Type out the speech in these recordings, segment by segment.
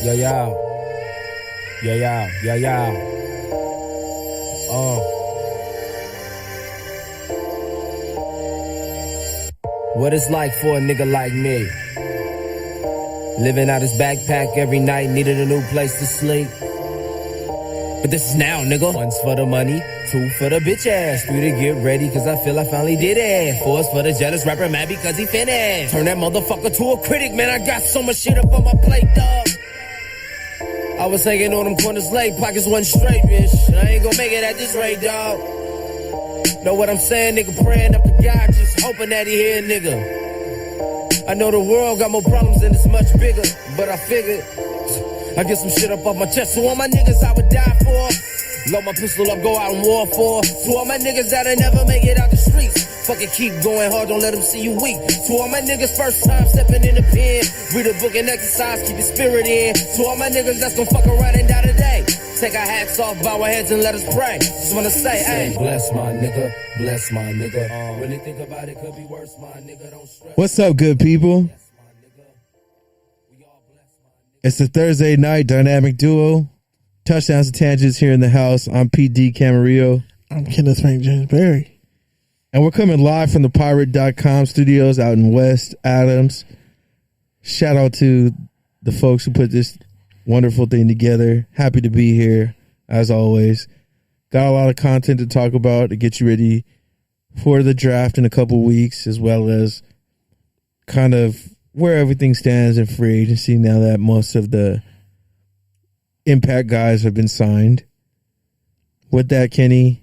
Yo, yo. Yo, yo, yo, yo. What it's like for a nigga like me. Living out his backpack every night, needed a new place to sleep. But this is now, nigga. One's for the money, two for the bitch ass, three to get ready, cause I feel I finally did it. Four's for the jealous rapper mad because he finished. Turn that motherfucker to a critic, man, I got so much shit up on my plate, dog. I was hanging on them corners late, pockets wasn't straight, bitch. I ain't gonna make it at this rate, dog. Know what I'm saying, nigga? Praying up to God, just hoping that he hear, nigga. I know the world got more problems and it's much bigger, but I figured I get some shit up off my chest. So all my niggas I would die for, load my pistol up, go out and war for. To all my niggas that'll never make it out the streets, fucking keep going hard, don't let them see you weak. To all my niggas first time stepping in the pen, read a book and exercise, keep your spirit in. To all my niggas that's gon' fuck around and die today, take our hats off, bow our heads and let us pray. Just wanna say, hey, bless my nigga, bless my nigga. Really think about it, could be worse, my nigga, don't stress. What's up, good people? It's the Thursday night dynamic duo. Touchdowns and tangents here in the house. I'm PD Camarillo. I'm Kenneth Frank James Berry. And we're coming live from the Pirate.com studios out in West Adams. Shout out to the folks who put this wonderful thing together. Happy to be here, as always. Got a lot of content to talk about to get you ready for the draft in a couple weeks, as well as kind of where everything stands in free agency now that most of the impact guys have been signed. With that, Kenny,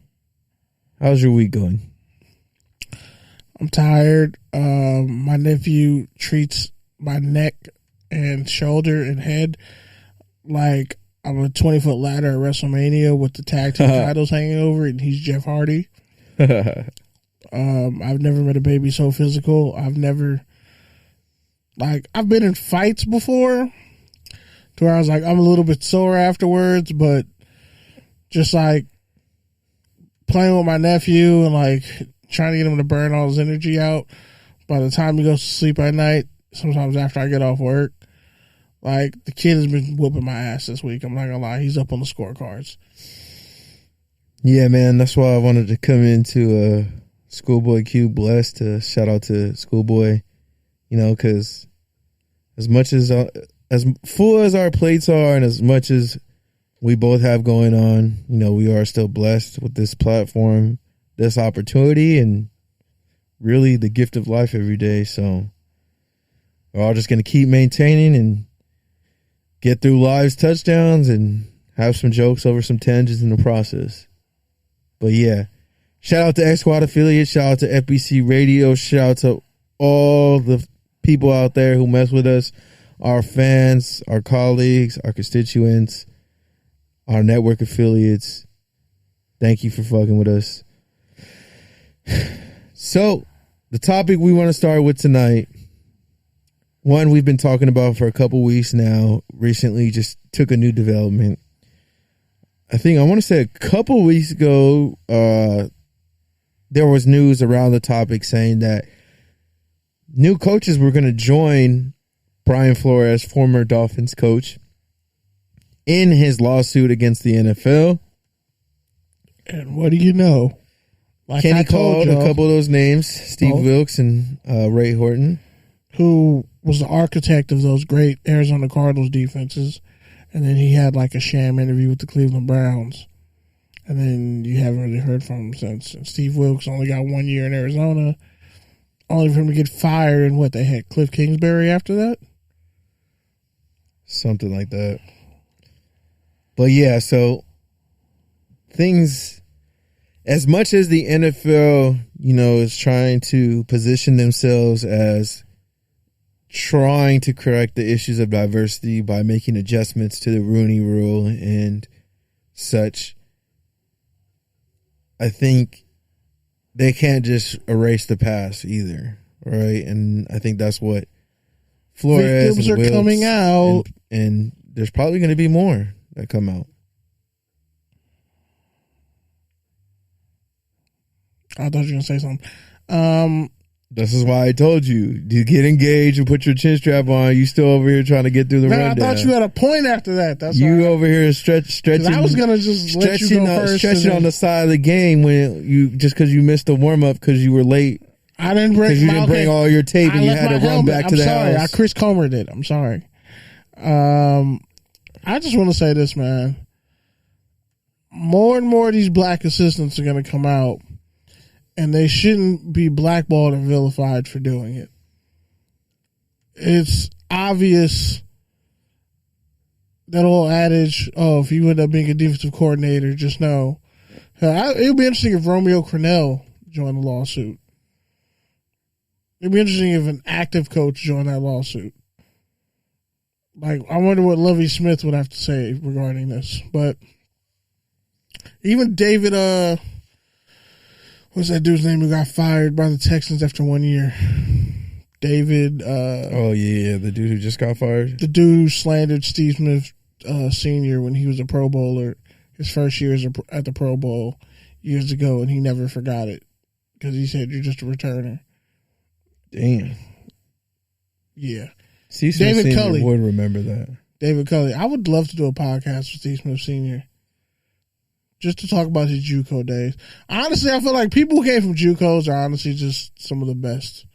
how's your week going? I'm tired. My nephew treats my neck and shoulder and head like I'm a 20-foot ladder at WrestleMania with the tag team titles hanging over it, and he's Jeff Hardy. I've never met a baby so physical. I've been in fights before to where I was like, I'm a little bit sore afterwards, but just like playing with my nephew and like trying to get him to burn all his energy out by the time he goes to sleep at night, sometimes after I get off work. Like, the kid has been whooping my ass this week. I'm not gonna lie. He's up on the scorecards. Yeah, man. That's why I wanted to come into Schoolboy Q blessed to shout out to Schoolboy, you know, because as much as full as our plates are and as much as we both have going on, you know, we are still blessed with this platform, this opportunity, and really the gift of life every day. So we're all just going to keep maintaining and get through lives, touchdowns, and have some jokes over some tangents in the process. But yeah, shout out to X Squad affiliates, shout out to FBC Radio, shout out to all the people out there who mess with us, our fans, our colleagues, our constituents, our network affiliates. Thank you for fucking with us. So, the topic we want to start with tonight, one we've been talking about for a couple weeks now, recently just took a new development. I want to say a couple weeks ago, there was news around the topic saying that new coaches were going to join Brian Flores, former Dolphins coach, in his lawsuit against the NFL. And what do you know? Like Kenny called a couple of those names, Steve Wilkes and Ray Horton, who was the architect of those great Arizona Cardinals defenses. And then he had like a sham interview with the Cleveland Browns. And then you haven't really heard from him since. And Steve Wilkes only got 1 year in Arizona, only for him to get fired. And what, they had Cliff Kingsbury after that? Something like that. But yeah, so things, as much as the NFL, you know, is trying to position themselves as trying to correct the issues of diversity by making adjustments to the Rooney Rule and such, I think they can't just erase the past either, right? And I think that's what Flores victims and are Wilkes coming out, and there's probably going to be more that come out. I thought you were going to say something. This is why I told you to get engaged and put your chin strap on. You still over here trying to get through the Man, rundown. I thought you had a point after that. That's you why over here stretching. I was gonna just let you go first. Stretching on the side of the game when you just because you missed the warm up because you were late. I didn't bring. Because you didn't bring all your tape and you had to run back to the house. I Chris Comer did. I'm sorry. I just want to say this, man. More and more of these black assistants are going to come out, and they shouldn't be blackballed and vilified for doing it. It's obvious, that old adage, oh, if you end up being a defensive coordinator, just know. It would be interesting if Romeo Crennel joined the lawsuit. It'd be interesting if an active coach joined that lawsuit. Like, I wonder what Lovie Smith would have to say regarding this. But even David, what's that dude's name who got fired by the Texans after 1 year? David. Oh, yeah, the dude who just got fired? The dude who slandered Steve Smith Sr. when he was a Pro Bowler, his first year at the Pro Bowl years ago, and he never forgot it because he said, you're just a returner. Damn. Yeah. Steve Smith David Sr. Culley would remember that. David Culley. I would love to do a podcast with Steve Smith Sr. just to talk about his JUCO days. Honestly, I feel like people who came from JUCOs are honestly just some of the best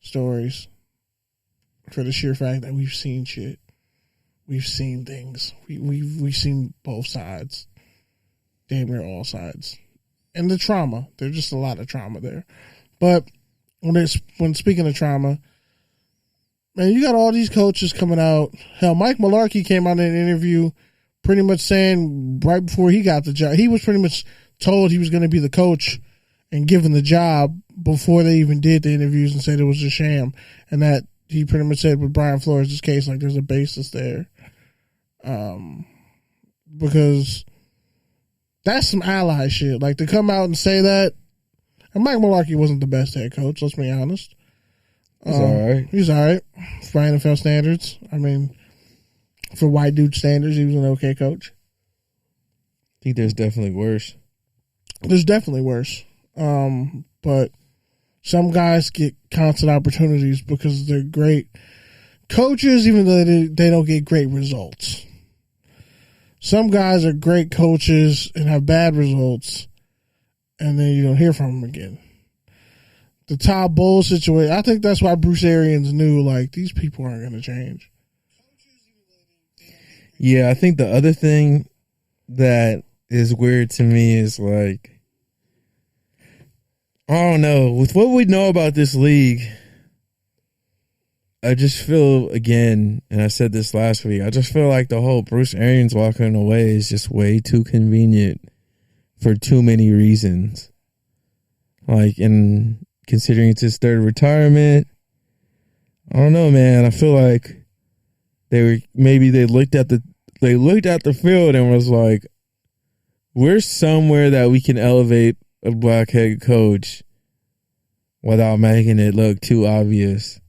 stories for the sheer fact that we've seen shit. We've seen things. We've seen both sides. Damn near all sides. And the trauma. There's just a lot of trauma there. But when speaking of trauma, man, you got all these coaches coming out. Hell, Mike Mularkey came out in an interview pretty much saying right before he got the job, he was pretty much told he was going to be the coach and given the job before they even did the interviews and said it was a sham. And that he pretty much said with Brian Flores' case, like there's a basis there. Because that's some ally shit. Like to come out and say that. And Mike Mularkey wasn't the best head coach, let's be honest. He's all right. He's all right. For NFL standards. I mean, for white dude standards, he was an okay coach. I think there's definitely worse. There's definitely worse. But some guys get constant opportunities because they're great coaches, even though they don't get great results. Some guys are great coaches and have bad results, and then you don't hear from them again. The Todd Bowles situation, I think that's why Bruce Arians knew, like, these people aren't going to change. Yeah, I think the other thing that is weird to me is, like, I don't know. With what we know about this league, I just feel, again, and I said this last week, I just feel like the whole Bruce Arians walking away is just way too convenient for too many reasons. Like, and considering it's his third retirement, I don't know, man. I feel like they looked at the field and was like, we're somewhere that we can elevate a black head coach without making it look too obvious.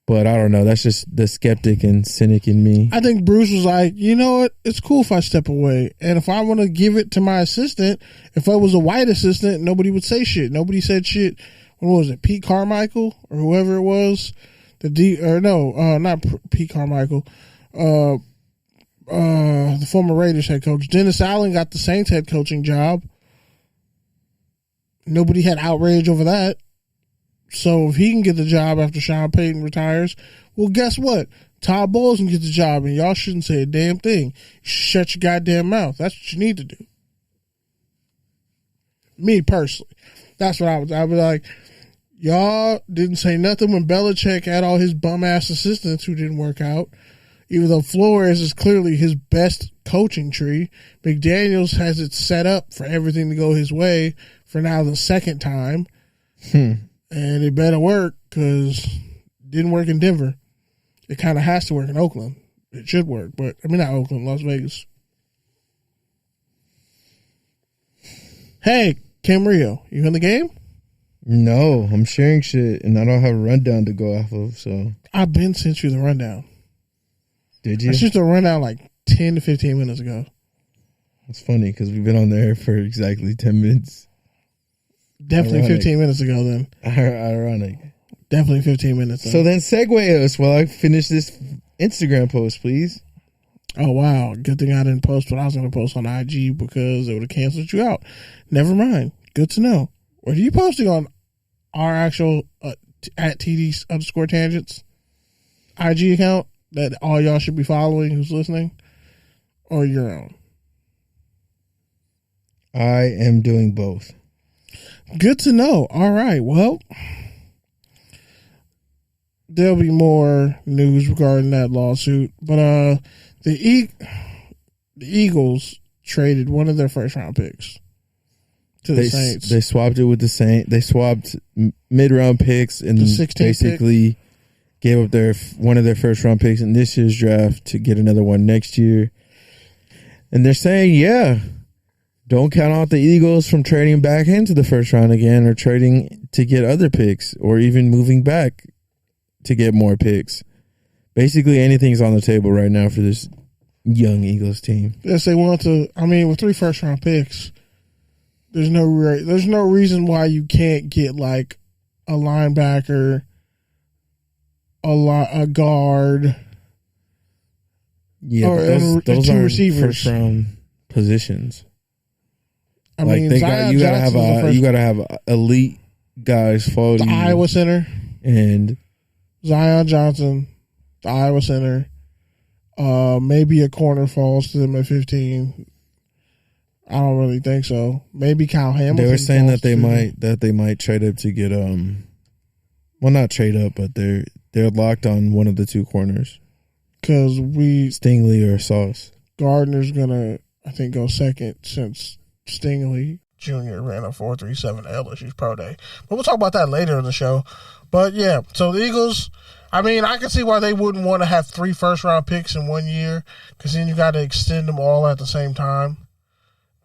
But I don't know. That's just the skeptic and cynic in me. I think Bruce was like, you know what? It's cool if I step away. And if I want to give it to my assistant, if I was a white assistant, nobody would say shit. Nobody said shit. What was it? Pete Carmichael or whoever it was? Not Pete Carmichael. The former Raiders head coach. Dennis Allen got the Saints head coaching job. Nobody had outrage over that. So if he can get the job after Sean Payton retires, well, guess what? Todd Bowles can get the job, and y'all shouldn't say a damn thing. Shut your goddamn mouth. That's what you need to do. Me personally, that's what I was like. Y'all didn't say nothing when Belichick had all his bum ass assistants who didn't work out. Even though Flores is clearly his best coaching tree, McDaniels has it set up for everything to go his way for now the second time. And it better work because it didn't work in Denver. It kind of has to work in Oakland. It should work, but I mean, not Oakland, Las Vegas. Hey, Cam Rio, you in the game? No, I'm sharing shit and I don't have a rundown to go off of, so. I've been sent you the rundown. Did you? I sent you the rundown like 10 to 15 minutes ago. It's funny because we've been on there for exactly 10 minutes. Definitely Ironic. 15 minutes ago then. Ironic. Definitely 15 minutes So then segue us while I finish this Instagram post, please. Oh, wow. Good thing I didn't post what I was going to post on IG because it would have canceled you out. Never mind. Good to know. What are you posting on our actual at TD_tangents IG account that all y'all should be following who's listening, or your own? I am doing both. Good to know. All right. Well, there'll be more news regarding that lawsuit, but the Eagles traded one of their first round picks to the Saints. They swapped it with the Saints. They swapped mid-round picks and basically gave up one of their first-round picks in this year's draft to get another one next year. And they're saying, yeah, don't count out the Eagles from trading back into the first round again or trading to get other picks or even moving back to get more picks. Basically, anything's on the table right now for this young Eagles team. Yes, they want to. I mean, with 3 first-round picks, there's no reason why you can't get like a linebacker, a guard. Yeah, but those are first round positions. I mean, you gotta have elite guys follow the Iowa center and Zion Johnson, the Iowa center. Maybe a corner falls to them at 15. I don't really think so. Maybe Kyle Hamilton. They were saying that they might trade up to get well, not trade up, but they're locked on one of the 2 corners. Because Stingley or Sauce. Gardner's gonna, I think, go second since Stingley Jr. ran a 4.37 at LSU's pro day. But we'll talk about that later in the show. But yeah, so the Eagles, I mean, I can see why they wouldn't want to have 3 first-round picks in 1 year, because then you got to extend them all at the same time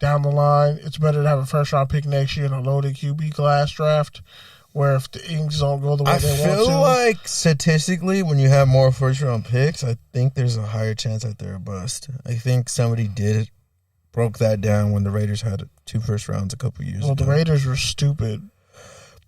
down the line. It's better to have a first-round pick next year in a loaded QB class draft, where if the Eagles don't go the way they want to. I feel like statistically, when you have more first-round picks, I think there's a higher chance that they're a bust. I think somebody broke that down when the Raiders had 2 first rounds a couple years ago. Well, the Raiders were stupid.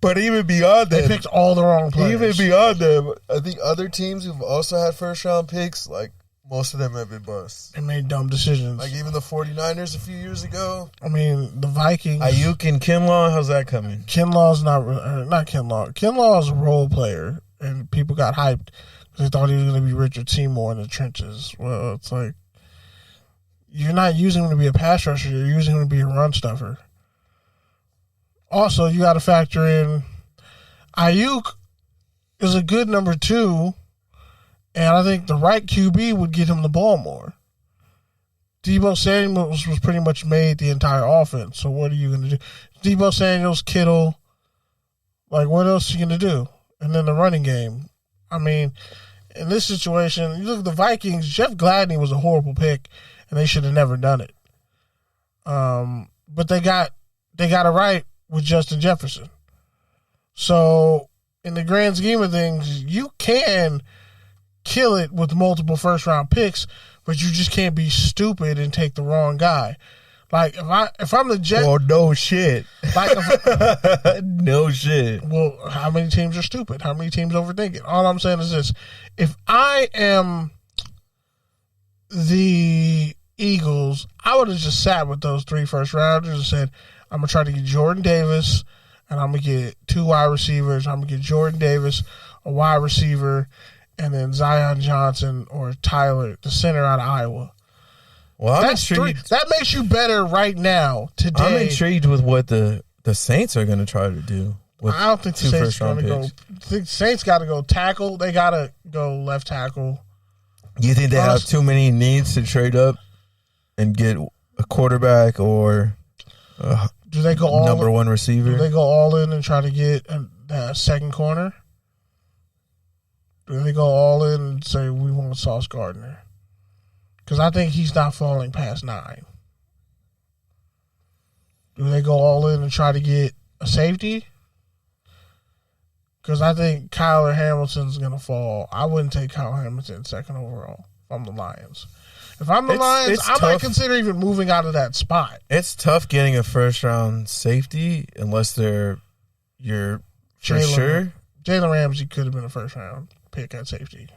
But even beyond that, they picked all the wrong players. Even beyond that, I think other teams who've also had first-round picks, like, most of them have been busts. They made dumb decisions. Like even the 49ers a few years ago. I mean, the Vikings. Ayuk and Kinlaw, how's that coming? Kinlaw's not Kinlaw. Kinlaw's a role player, and people got hyped because they thought he was going to be Richard Seymour in the trenches. Well, it's like, you're not using him to be a pass rusher. You're using him to be a run stuffer. Also, you got to factor in Ayuk is a good number 2, and I think the right QB would get him the ball more. Deebo Samuels was pretty much made the entire offense, so what are you going to do? Deebo Samuels, Kittle, like what else are you going to do? And then the running game. I mean, in this situation, you look at the Vikings, Jeff Gladney was a horrible pick, and they should have never done it. But they got it right with Justin Jefferson. So, in the grand scheme of things, you can kill it with multiple first-round picks, but you just can't be stupid and take the wrong guy. Like, if I'm the Jets... Well, no shit. Like no shit. Well, how many teams are stupid? How many teams overthink it? All I'm saying is this. If I am the Eagles, I would have just sat with those 3 first-rounders and said, I'm going to try to get Jordan Davis, and I'm going to get 2 wide receivers. I'm going to get Jordan Davis, a wide receiver, and then Zion Johnson or Tyler, the center out of Iowa. Well, That's 3. That makes you better right now, today. I'm intrigued with what the Saints are going to try to do. I don't think the Saints are going to go. I think the Saints got to go tackle. They got to go left tackle. You think they have too many needs to trade up and get a quarterback or do they go all number 1 receiver? Do they go all in and try to get a second corner? Do they go all in and say we want Sauce Gardner? Because I think he's not falling past 9. Do they go all in and try to get a safety? Because I think Kyler Hamilton's going to fall. I wouldn't take Kyle Hamilton second overall if I'm the Lions. If I'm the Lions, it's I might tough. consider even moving out of that spot. It's tough getting a first round safety unless you're for sure. Jalen Ramsey could have been a first round pick at safety.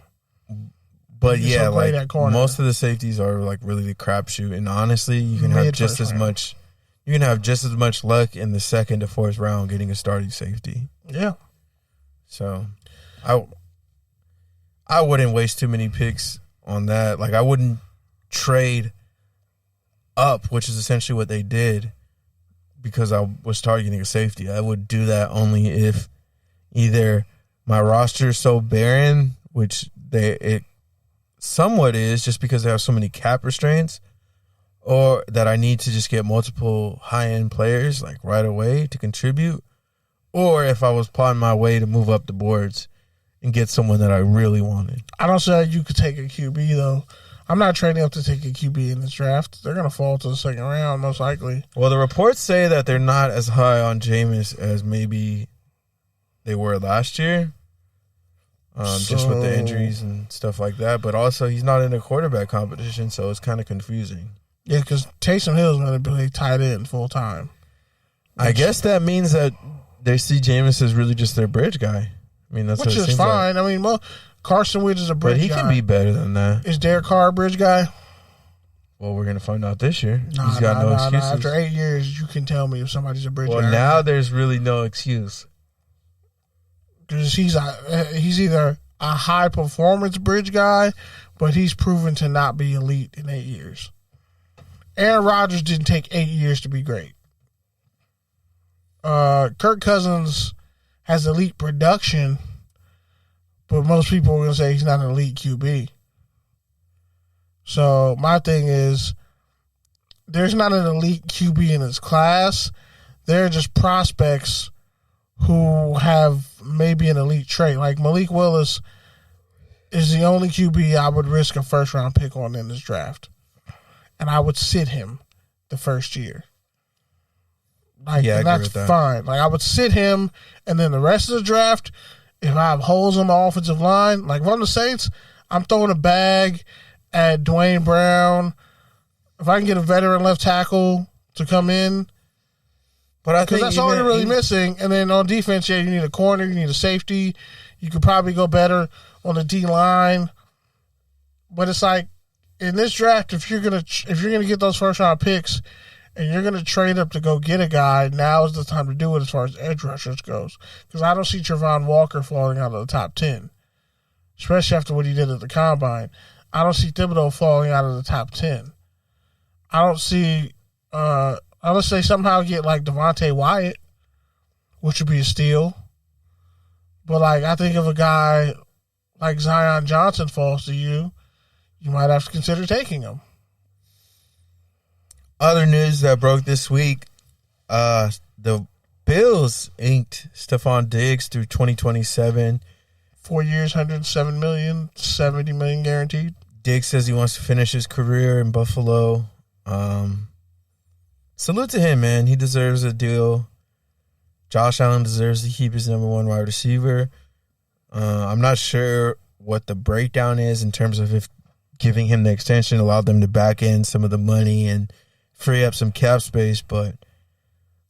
But He's yeah, so great like at corner. most of the safeties are like really the crapshoot, and honestly, you can have just as much. You can have just as much luck in the second to fourth round getting a starting safety. Yeah. So, I wouldn't waste too many picks on that. Like I wouldn't trade up, which is essentially what they did, because I was targeting a safety. I would do that only if either my roster is so barren, which it somewhat is just because they have so many cap restraints, or that I need to just get multiple high-end players like right away to contribute, or if I was plotting my way to move up the boards and get someone that I really wanted. I don't say you could take a QB, though. I'm not trading up to take a QB in this draft. They're going to fall to the second round, most likely. Well, the reports say that they're not as high on Jameis as maybe they were last year, just with the injuries and stuff like that. But also, he's not in a quarterback competition, so it's kind of confusing. Yeah, because Taysom Hill is going to play tight end full time. I guess that means that they see Jameis as really just their bridge guy. I mean, that's which what it is seems fine. like. I mean, Carson Wentz is a bridge guy. But he can be better than that. Is Derek Carr a bridge guy? Well, we're going to find out this year. Nah, he's got no excuses. After 8 years, you can tell me if somebody's a bridge guy. Well, now there's really no excuse. Because he's either a high performance bridge guy, but he's proven to not be elite in 8 years. Aaron Rodgers didn't take 8 years to be great. Kirk Cousins has elite production, but most people are going to say he's not an elite QB. So my thing is, there's not an elite QB in his class. They're just prospects who have maybe an elite trait. Like Malik Willis is the only QB I would risk a first-round pick on in this draft. And I would sit him the first year. Like, yeah, and I agree that's with that. fine. Like, I would sit him, and then the rest of the draft, if I have holes on my offensive line, like if I'm the Saints, I'm throwing a bag at Dwayne Brown. If I can get a veteran left tackle to come in, But I because think that's all you're really missing. And then on defense, yeah, you need a corner, you need a safety. You could probably go better on the D line. But it's like in this draft, if you're gonna get those first round picks and you're gonna trade up to go get a guy, now is the time to do it as far as edge rushers goes. Because I don't see Trevon Walker falling out of the top 10, especially after what he did at the combine. I don't see Thibodeau falling out of the top 10. I don't see unless they somehow get like Devontae Wyatt, which would be a steal. But like I think if a guy like Zion Johnson falls to you, you might have to consider taking him. Other news that broke this week, the Bills inked Stephon Diggs through 2027. 4 years, $107 million, $70 million guaranteed. Diggs says he wants to finish his career in Buffalo. Salute to him, man. He deserves a deal. Josh Allen deserves to keep his number one wide receiver. I'm not sure what the breakdown is in terms of if giving him the extension allowed them to back in some of the money and free up some cap space, but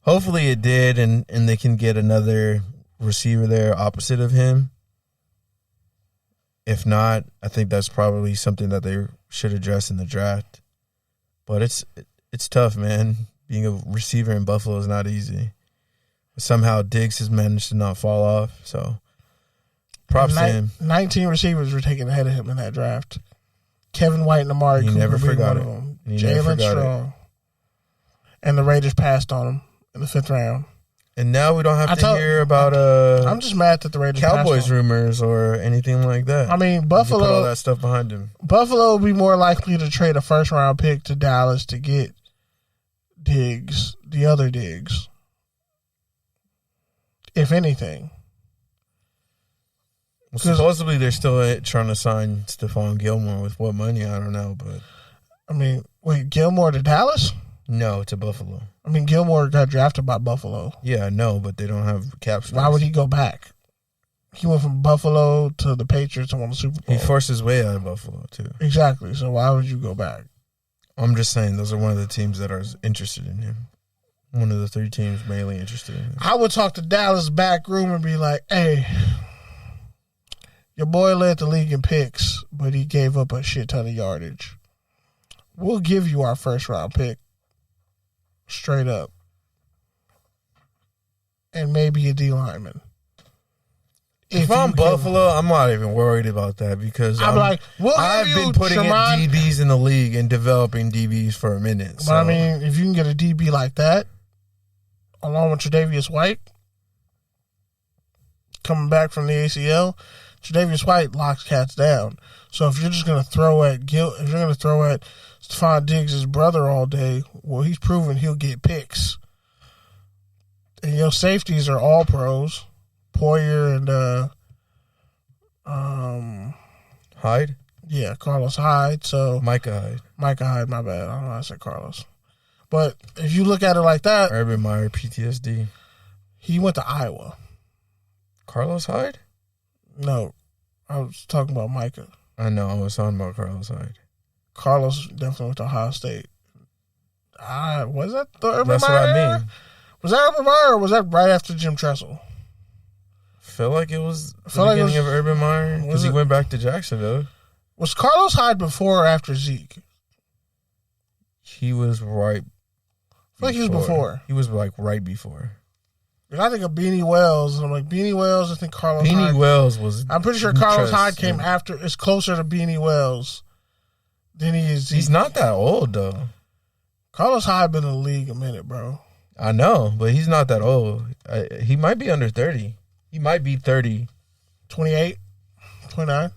hopefully it did, and they can get another receiver there opposite of him. If not, I think that's probably something that they should address in the draft. But it's tough, man. Being a receiver in Buffalo is not easy. But somehow Diggs has managed to not fall off, so props to him. 19 receivers were taken ahead of him in that draft. Kevin White and Amari He Cooper never being forgot one it. of them. He never Jalen forgot it. Strong. And the Raiders passed on him in the 5th round. And now we don't have to hear about I'm just mad that the Raiders Cowboys passed on him. rumors or anything like that. I mean, You put all Buffalo that stuff behind him. would be more likely to trade a first-round pick to Dallas to get Diggs, the other Diggs, if anything. Well, supposedly they're still trying to sign Stephon Gilmore with what money? I don't know, but I mean, wait, Gilmore to Dallas? no, to Buffalo. I mean, Gilmore got drafted by Buffalo. Yeah, no, but they don't have cap space. Why would he go back? He went from Buffalo to the Patriots and won the Super Bowl. He forced his way out of Buffalo, too. Exactly. So why would you go back? I'm just saying those are one of the teams that are interested in him. One of the 3 teams mainly interested in him. I would talk to Dallas back room and be like, hey, your boy led the league in picks, but he gave up a shit ton of yardage. We'll give you our first round pick. Straight up. And maybe a D lineman. If I'm Buffalo, I'm not even worried about that because I've been putting in DBs in the league and developing DBs for a minute. But I mean, if you can get a DB like that, along with Tre'Davious White, coming back from the ACL, Tre'Davious White locks cats down. So if you're just going to throw at Stephon Diggs' brother all day, well, he's proven he'll get picks. And your safeties are all pros. Poyer and Hyde? Yeah, Carlos Hyde. So Micah Hyde, my bad. I don't know why I said Carlos. But if you look at it like that, Urban Meyer, PTSD. He went to Iowa. Carlos Hyde? No, I was talking about Micah. I know, I was talking about Carlos Hyde. Carlos definitely went to Ohio State. Was that the Urban That's Meyer? what I mean. Was that Urban Meyer or was that right after Jim Tressel? Feel like it was the beginning of Urban Meyer because he went back to Jacksonville. Was Carlos Hyde before or after Zeke? He was right. I feel like he was before. He was like right before. And I think of Beanie Wells, and I'm like, Beanie Wells, I think Carlos Hyde. Beanie Wells was. I'm pretty sure Carlos Hyde came after. It's closer to Beanie Wells than he is Zeke. He's not that old, though. Carlos Hyde been in the league a minute, bro. I know, but he's not that old. He might be under 30. He might be 30. 28, 29.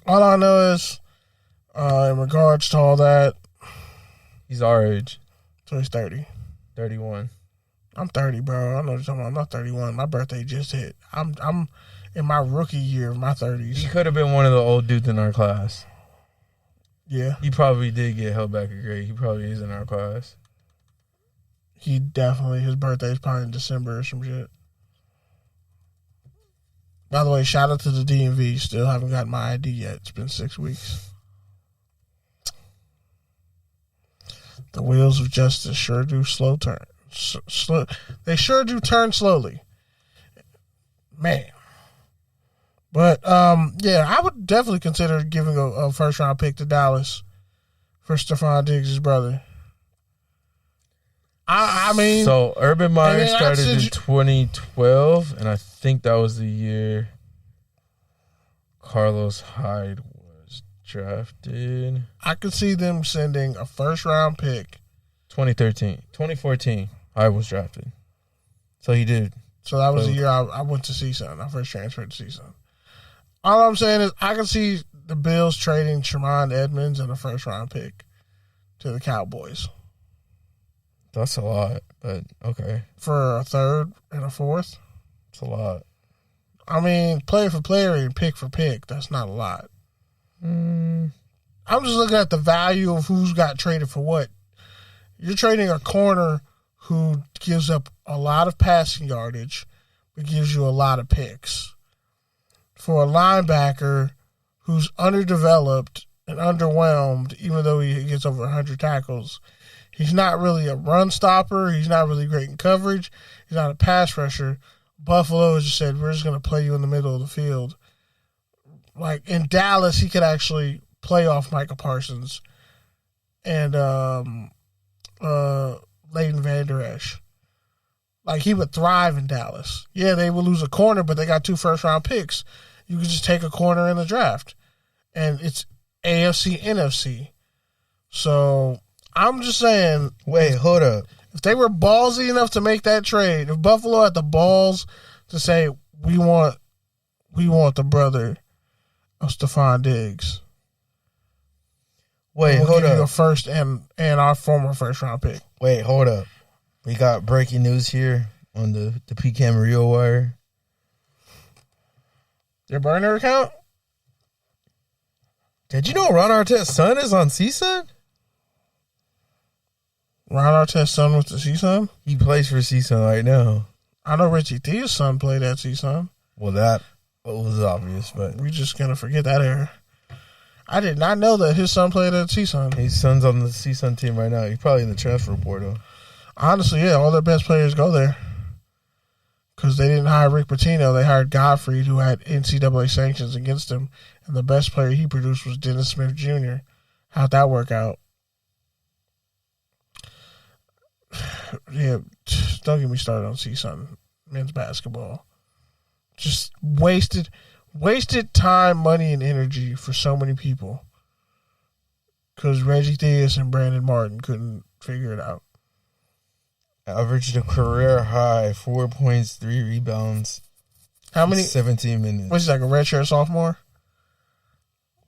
All I know is, in regards to all that, he's our age. So he's 30. 31. I'm 30, bro. I know what you're talking about. I'm not 31. My birthday just hit. I'm in my rookie year of my 30s. He could have been one of the old dudes in our class. Yeah. He probably did get held back a grade. He probably is in our class. He definitely, his birthday is probably in December or some shit. By the way, shout out to the DMV. Still haven't got my ID yet. It's been 6 weeks. The wheels of justice sure do slow turn. They sure do turn slowly. Man. But, yeah, I would definitely consider giving a first-round pick to Dallas for Stephon Diggs' brother. I mean... So, Urban Meyer started in 2012, and I think that was the year Carlos Hyde was drafted. I could see them sending a first-round pick. 2014, Hyde was drafted. So, he did. So, that was the year I went to CSUN. I first transferred to CSUN. All I'm saying is I can see the Bills trading Tremont Edmonds and a first-round pick to the Cowboys. That's a lot, but okay. For a third and a fourth? It's a lot. I mean, player for player and pick for pick, that's not a lot. I'm just looking at the value of who's got traded for what. You're trading a corner who gives up a lot of passing yardage, but gives you a lot of picks. For a linebacker who's underdeveloped and underwhelmed, even though he gets over 100 tackles, he's not really a run stopper. He's not really great in coverage. He's not a pass rusher. Buffalo has just said, we're just going to play you in the middle of the field. Like in Dallas, he could actually play off Micah Parsons and Leighton Vander Esch. Like he would thrive in Dallas. Yeah, they would lose a corner, but they got 2 first-round picks. You could just take a corner in the draft. And it's AFC, NFC. So I'm just saying. Wait, hold up. If they were ballsy enough to make that trade, if Buffalo had the balls to say, we want the brother of Stephon Diggs. Wait, we'll hold give up. you a first and our former first-round pick. Wait, hold up. We got breaking news here on the PCAM Rio Wire. Your burner account? Did you know Ron Artest's son is on CSUN? Ron Artest's son was the CSUN? He plays for CSUN right now. I know Reggie Thea's son played at CSUN. Well, that was obvious, but We just gonna forget that era. I did not know that his son played at CSUN. his son's on the CSUN team right now. He's probably in the transfer portal. Honestly, yeah, all their best players go there. Because they didn't hire Rick Pitino. They hired Godfrey, who had NCAA sanctions against him. And the best player he produced was Dennis Smith Jr. How'd that work out? Yeah, don't get me started on CSUN men's basketball. Just wasted time, money, and energy for so many people. Because Reggie Theus and Brandon Martin couldn't figure it out. Averaged a career high 4 points, 3 rebounds. How many? 17 minutes. What's he, like a redshirt sophomore?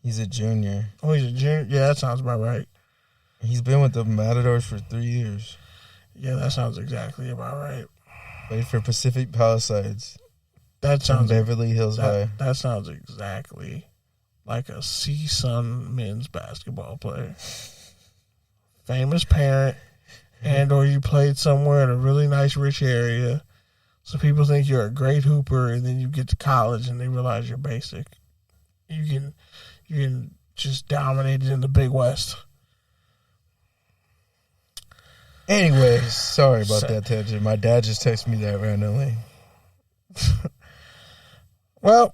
He's a junior. Oh, he's a junior? Yeah, that sounds about right. He's been with the Matadors for 3 years. Yeah, that sounds exactly about right. Played for Pacific Palisades. That sounds Beverly Hills High. That sounds exactly like a CSUN men's basketball player. Famous parent, and or you played somewhere in a really nice rich area, so people think you're a great hooper, and then you get to college and they realize you're basic. You can just dominate it in the Big West. Anyways, sorry about that tangent. My dad just texted me that randomly. Well,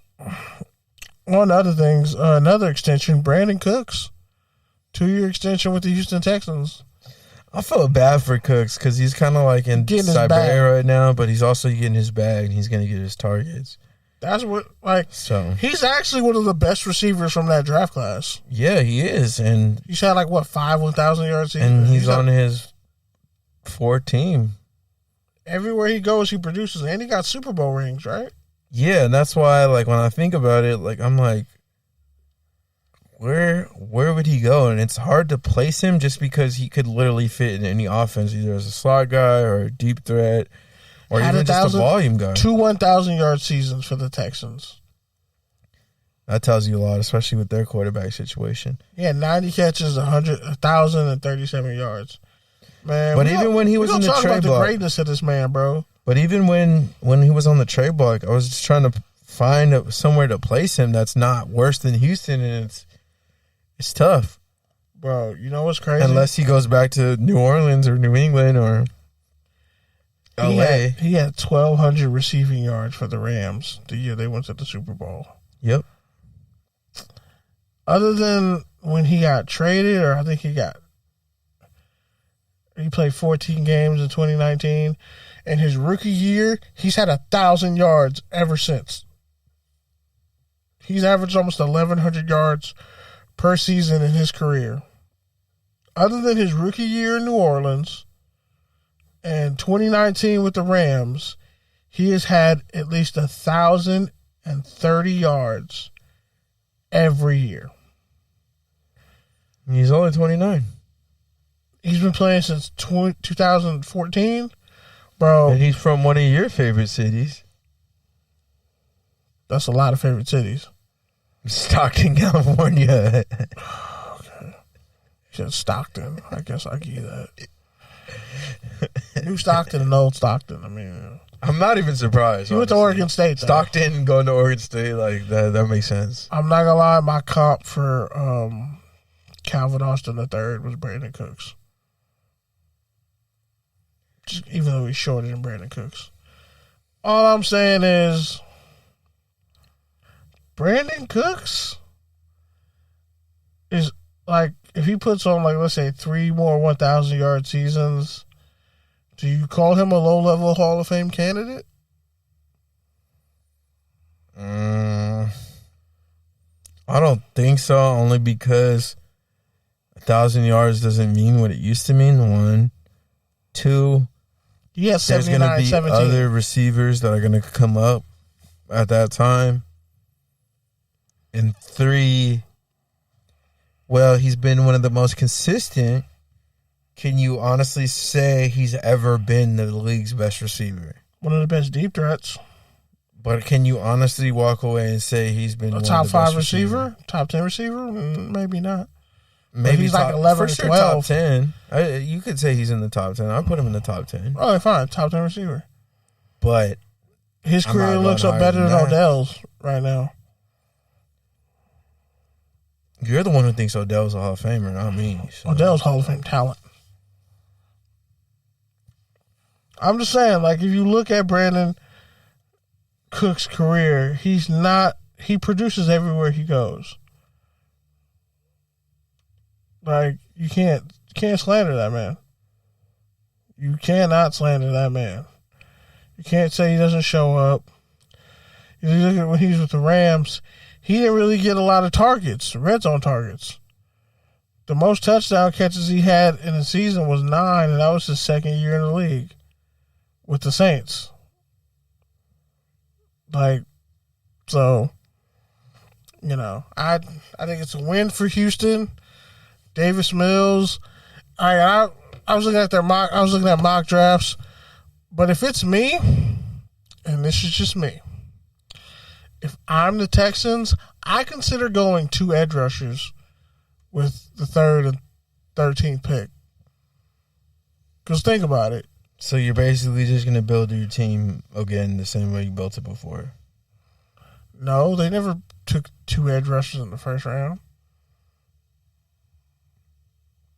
on other things, another extension, Brandon Cooks, 2-year extension with the Houston Texans. I feel bad for Cooks because he's kind of like in Getting his Siberia bag. right now, but he's also getting his bag and he's going to get his targets. That's what, like, So he's actually one of the best receivers from that draft class. yeah, he is, and He's had like what 5 1,000-yard seasons, and he's on his 4th team. everywhere he goes. He produces, and he got Super Bowl rings, right? Yeah, and that's why, like, when I think about it, like, I'm like, where would he go? And it's hard to place him just because he could literally fit in any offense, either as a slot guy or a deep threat, or Had even just a volume guy. 2 1,000-yard seasons for the Texans. That tells you a lot, especially with their quarterback situation. Yeah, 90 catches, 1,037 yards. Man, But even when he was in the talk trade about the block, greatness of this man, bro. but even when he was on the trade block, I was just trying to find somewhere to place him that's not worse than Houston, and it's tough. Bro, you know what's crazy? Unless he goes back to New Orleans or New England or LA. He had 1,200 receiving yards for the Rams the year they went to the Super Bowl. Yep. Other than when he got traded, or I think he played 14 games in 2019. And his rookie year, he's had 1,000 yards ever since. He's averaged almost 1,100 yards per season in his career. Other than his rookie year in New Orleans and 2019 with the Rams, he has had at least 1,030 yards every year. He's only 29. He's been playing since 2014. Bro, And he's from one of your favorite cities. that's a lot of favorite cities. Stockton, California. Okay. He said Stockton. I guess I'll give you that. New Stockton and old Stockton. I mean, I'm not even surprised. he went to honestly. Oregon State, though. Stockton going to Oregon State, like that makes sense. I'm not gonna lie, my comp for Calvin Austin III was Brandon Cooks. Just, even though he's shorter than Brandon Cooks. All I'm saying is Brandon Cooks is like, if he puts on, like, let's say 3 more 1,000-yard seasons, do you call him a low-level Hall of Fame candidate? I don't think so, only because 1,000 yards doesn't mean what it used to mean, 1. 2, He has there's going to 79, be 17. other receivers that are going to come up at that time. And 3, well, he's been one of the most consistent. Can you honestly say he's ever been the league's best receiver? One of the best deep threats. But can you honestly walk away and say he's been A one top of the best 5 receiver? Top 10 receiver? Maybe not. Maybe he's like 11 for or sure 12. top 10. You could say he's in the top 10. I'll put him in the top 10. Oh, fine. Top 10 receiver. but his I'm career not looks going up better higher than than that. Odell's right now. You're the one who thinks Odell's a Hall of Famer, not me. So. Odell's Hall of Fame talent. I'm just saying, like, if you look at Brandon Cook's career, he produces everywhere he goes. Like, you can't slander that man. You cannot slander that man. You can't say he doesn't show up. You look at when he was with the Rams, he didn't really get a lot of targets, red zone targets. The most touchdown catches he had in a season was 9, and that was his second year in the league with the Saints. Like, so, you know, I think it's a win for Houston. Davis Mills. I was looking at mock drafts, but if it's me, and this is just me, if I'm the Texans, I consider going 2 edge rushers with the 3rd and 13th pick. Because think about it. So you're basically just going to build your team again the same way you built it before? No, they never took 2 edge rushers in the first round.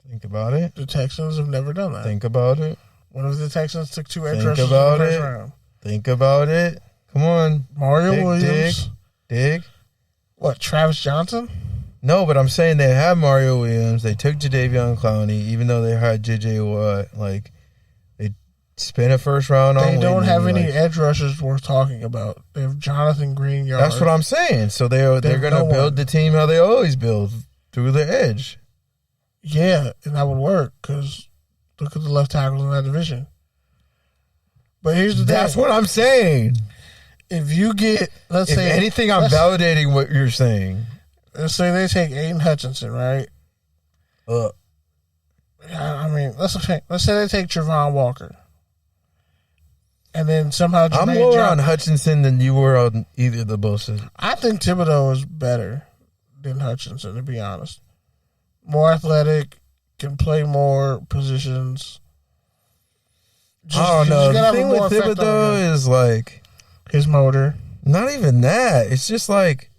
Think about it. The Texans have never done that. Think about it. One of the Texans took 2 edge Think rushers in about the first it. round. Think about it. Come on. Mario Williams. Dig. What, Travis Johnson? No, but I'm saying they had Mario Williams. They took Jadeveon Clowney, even though they had J.J. Watt. Like, they spent a first round on They don't Whitney, have any like, edge rushers worth talking about. They have Jonathan Greenyard. That's what I'm saying. So they're going to build the team how they always build, through the edge. Yeah, and that would work because look at the left tackles in that division. But here's the thing. That's what I'm saying. If you get, let's say, anything, I'm validating what you're saying. Let's say they take Aiden Hutchinson, right? I mean, let's say they take Trevon Walker, and then somehow I'm lower on Hutchinson than you were on either of the Bosa. I think Thibodeau is better than Hutchinson, to be honest. More athletic, can play more positions. I don't know. The thing with Thibodeau is like his motor. Not even that. It's just like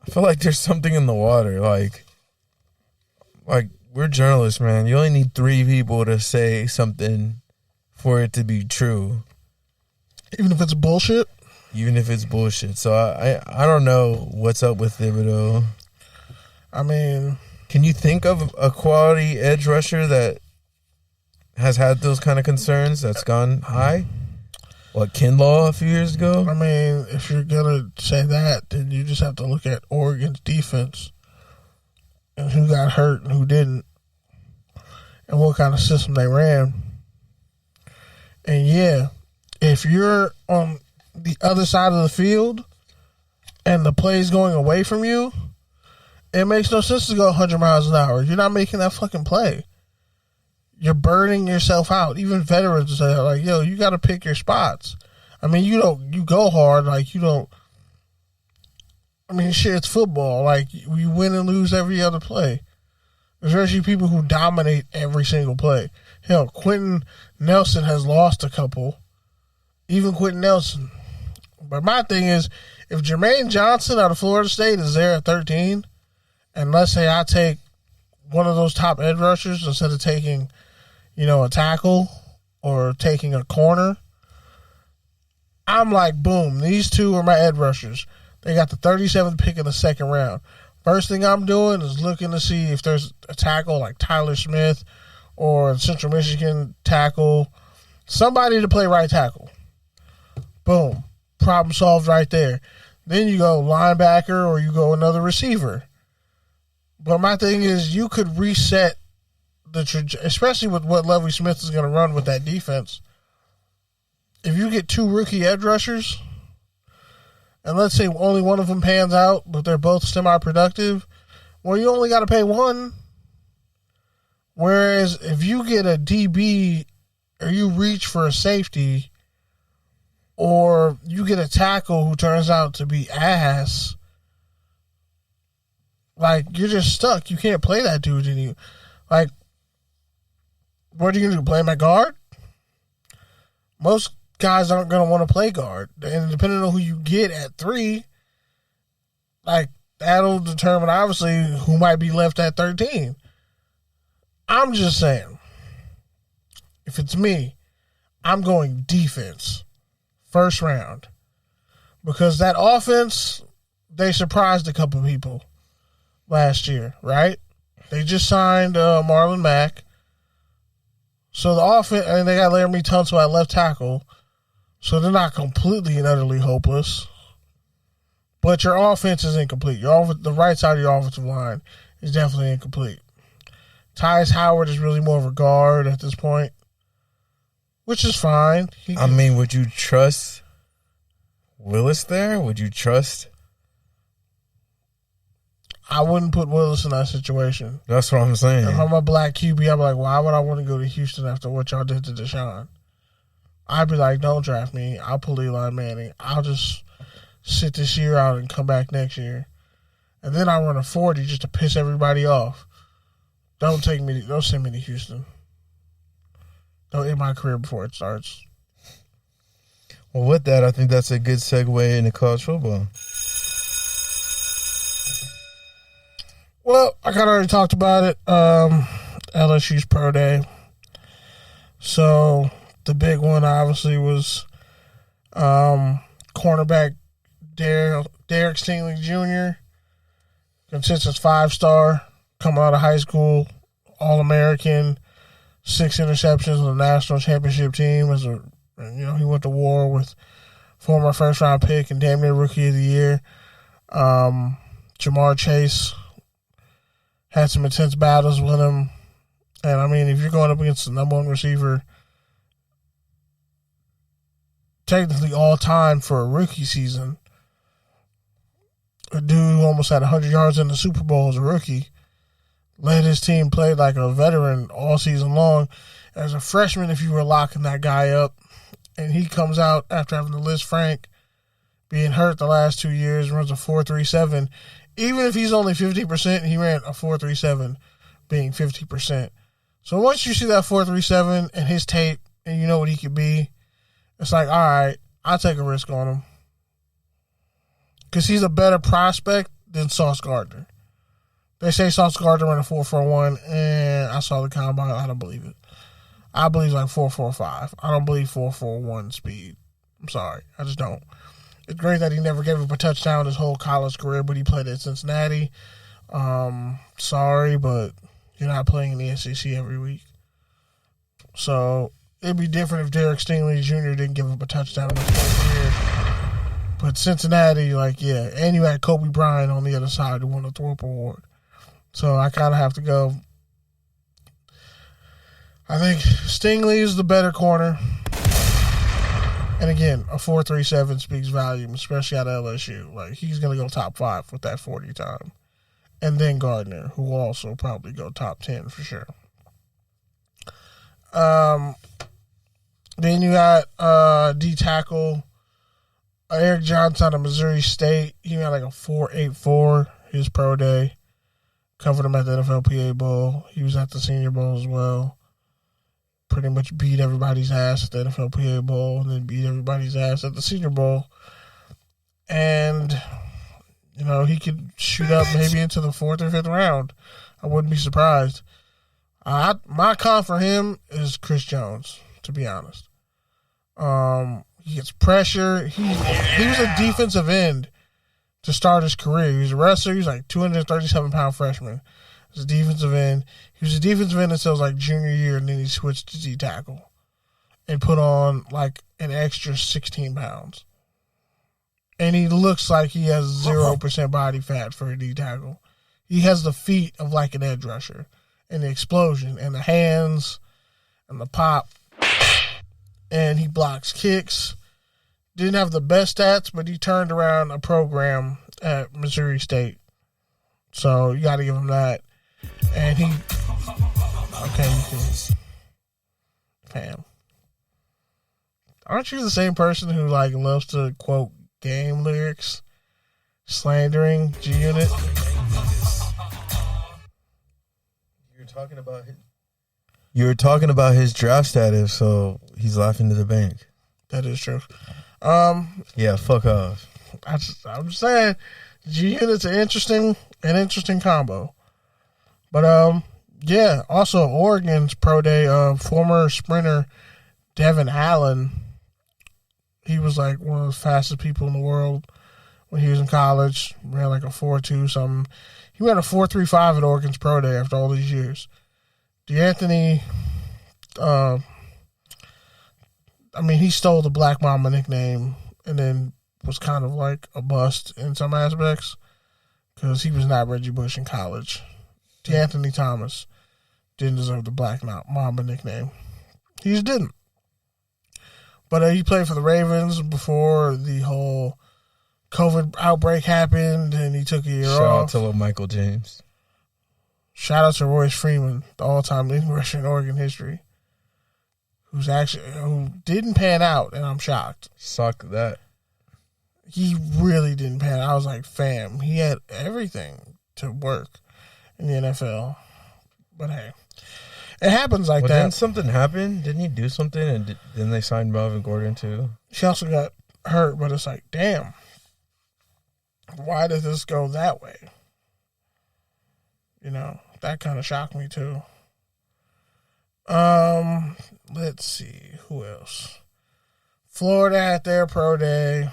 I feel like there's something in the water. Like we're journalists, man. You only need 3 people to say something for it to be true. Even if it's bullshit? Even if it's bullshit. So I don't know what's up with Thibodeau. I mean, can you think of a quality edge rusher that has had those kind of concerns that's gone high? What, Kinlaw a few years ago? I mean, if you're going to say that, then you just have to look at Oregon's defense and who got hurt and who didn't and what kind of system they ran. And yeah, if you're on the other side of the field and the play's going away from you, it makes no sense to go 100 miles an hour. You're not making that fucking play. You're burning yourself out. Even veterans say, like, yo, you got to pick your spots. I mean, you go hard. Like, you don't. I mean, shit, it's football. Like, you win and lose every other play. There's actually people who dominate every single play. Hell, Quentin Nelson has lost a couple. Even Quentin Nelson. But my thing is, if Jermaine Johnson out of Florida State is there at 13, and let's say I take one of those top edge rushers instead of taking, a tackle or taking a corner, I'm like, boom, these 2 are my edge rushers. They got the 37th pick in the second round. First thing I'm doing is looking to see if there's a tackle like Tyler Smith or Central Michigan tackle, somebody to play right tackle. Boom, problem solved right there. Then you go linebacker or you go another receiver. But my thing is, you could reset especially with what Lovie Smith is going to run with that defense. If you get 2 rookie edge rushers, and let's say only one of them pans out, but they're both semi-productive, well, you only got to pay one. Whereas if you get a DB or you reach for a safety or you get a tackle who turns out to be ass, like, you're just stuck. You can't play that dude in you. Like, what are you going to do? Play my guard? Most guys aren't going to want to play guard. And depending on who you get at 3, like, that'll determine, obviously, who might be left at 13. I'm just saying, if it's me, I'm going defense, first round. Because that offense, they surprised a couple people last year, right? They just signed Marlon Mack. So the offense, and they got Laramie Tunsil at left tackle. So they're not completely and utterly hopeless. But your offense is incomplete. The right side of your offensive line is definitely incomplete. Tyus Howard is really more of a guard at this point, which is fine. Would you trust Willis there? Would you trust? I wouldn't put Willis in that situation. That's what I'm saying. If I'm a black QB, I'm like, why would I want to go to Houston after what y'all did to Deshaun? I'd be like, don't draft me. I'll pull Eli Manning. I'll just sit this year out and come back next year. And then I run a 40 just to piss everybody off. Don't send me to Houston. Don't end my career before it starts. Well, with that, I think that's a good segue into college football. Well, I kind of already talked about it. LSU's pro day. So the big one obviously was cornerback Derek Stingley Jr. Consensus 5-star, coming out of high school, All-American, 6 interceptions with a national championship team. He went to war with former first-round pick and damn near rookie of the year. Jamar Chase had some intense battles with him. And, if you're going up against the number 1 receiver, technically all time for a rookie season, a dude who almost had 100 yards in the Super Bowl as a rookie, led his team, played like a veteran all season long. As a freshman, if you were locking that guy up, and he comes out after having to list Frank, being hurt the last 2 years, runs a 4.37. Even if he's only 50%, he ran a 4.37, being 50%. So once you see that 4.37 and his tape, and you know what he could be, it's like, all right, I'll take a risk on him. Because he's a better prospect than Sauce Gardner. They say Sauce Gardner ran a 4.41, and I saw the combine. I don't believe it. I believe like 4.45. I don't believe 4.41 speed. I'm sorry. I just don't. It's great that he never gave up a touchdown his whole college career, but he played at Cincinnati. Sorry, but you're not playing in the SEC every week. So it'd be different if Derek Stingley Jr. didn't give up a touchdown in his whole career. But Cincinnati, and you had Kobe Bryant on the other side who won the Thorpe Award. So I kind of have to go. I think Stingley is the better corner. And again, a 4.37 speaks volume, especially out of LSU. He's going to go top 5 with that 40 time. And then Gardner, who will also probably go top 10 for sure. Then you got D tackle Eric Johnson out of Missouri State. He had like a 4.84 his pro day. Covered him at the NFLPA Bowl. He was at the Senior Bowl as well. Pretty much beat everybody's ass at the NFLPA Bowl and then beat everybody's ass at the Senior Bowl. And, he could shoot up maybe into the 4th or 5th round. I wouldn't be surprised. My con for him is Chris Jones, to be honest. He gets pressure. He was a defensive end to start his career. He was a wrestler. He was like 237-pound freshman. He was a defensive end. He was a defensive end until his junior year, and then he switched to D tackle and put on an extra 16 pounds. And he looks like he has 0% body fat for a D tackle. He has the feet of an edge rusher, and the explosion, and the hands, and the pop. And he blocks kicks. Didn't have the best stats, but he turned around a program at Missouri State. So you got to give him that. And you can. Pam. Aren't you the same person who loves to quote game lyrics, slandering G-Unit? You were talking about his draft status, so he's laughing to the bank. That is true. Yeah, fuck off. I'm just saying, G Unit's an interesting combo. But yeah. Also, Oregon's pro day. Former sprinter Devin Allen. He was like one of the fastest people in the world when he was in college. Ran like a 4.2 something. He ran a 4.35 at Oregon's pro day after all these years. D'Anthony. He stole the Black Mamba nickname and then was kind of like a bust in some aspects because he was not Reggie Bush in college. D'Anthony Thomas didn't deserve the Black Mamba nickname. He just didn't. But he played for the Ravens before the whole COVID outbreak happened and he took a year off. Shout out to little Michael James. Shout out to Royce Freeman, the all-time leading rusher in Oregon history. Who didn't pan out, and I'm shocked. Suck that. He really didn't pan out. I was like, fam, he had everything to work in the NFL. But hey, it happens like that. Didn't something happen? Didn't he do something? And then they signed Melvin Gordon too? She also got hurt, but it's like, damn, why did this go that way? That kind of shocked me too. Let's see. Who else? Florida had their pro day.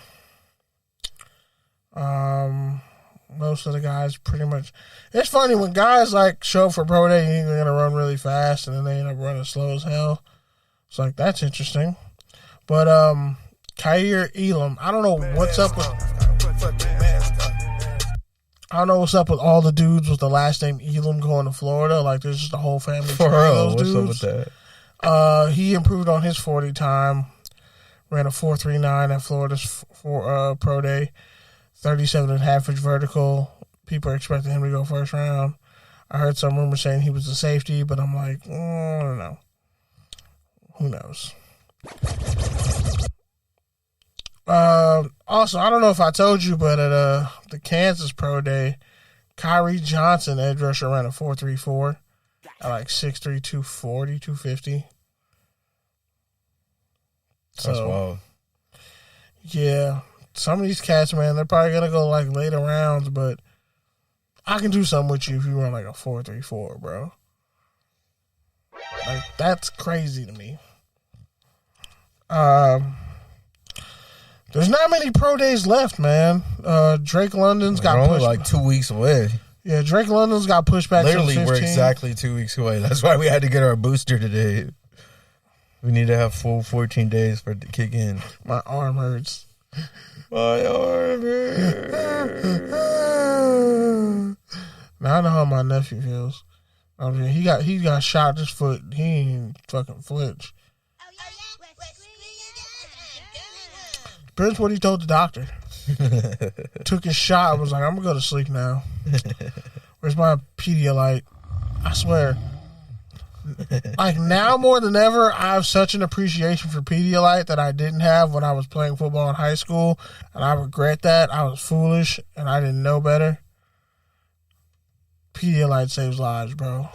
Most of the guys pretty much. It's funny when guys like show up for pro day, you think they're gonna run really fast, and then they end up running slow as hell. It's like that's interesting. But Kaiir Elam, I don't know what's up with. I don't know what's up with all the dudes with the last name Elam going to Florida. Like, there's just a whole family for of real. those What's dudes. up with that? He improved on his 40 time. Ran a 4.39 at Florida's pro day. 37.5 inch vertical. People are expecting him to go first round. I heard some rumors saying he was a safety, but I'm like, I don't know. Who knows? Also, I don't know if I told you, but at the Kansas Pro Day, Kyrie Johnson, edge rusher, ran a 4.34 at like 6'3", 240, 250. That's wild. Yeah. Some of these cats, man, they're probably going to go like later rounds, but I can do something with you if you run like a 4.34, bro. Like, that's crazy to me. There's not many pro days left, man. Drake London's got only pushed. like 2 weeks away. Yeah, Drake London's got pushed back. Literally, to the 15th. we're exactly 2 weeks away. That's why we had to get our booster today. We need to have full 14 days for it to kick in. My arm hurts. My arm hurts. Now I know how my nephew feels. I mean, he got shot in his foot. He ain't fucking flinch. Depends what he told the doctor. Took his shot and was like, I'm going to go to sleep now. Where's my Pedialyte? I swear. Like, now more than ever, I have such an appreciation for Pedialyte that I didn't have when I was playing football in high school. And I regret that. I was foolish and I didn't know better. Pedialyte saves lives, bro.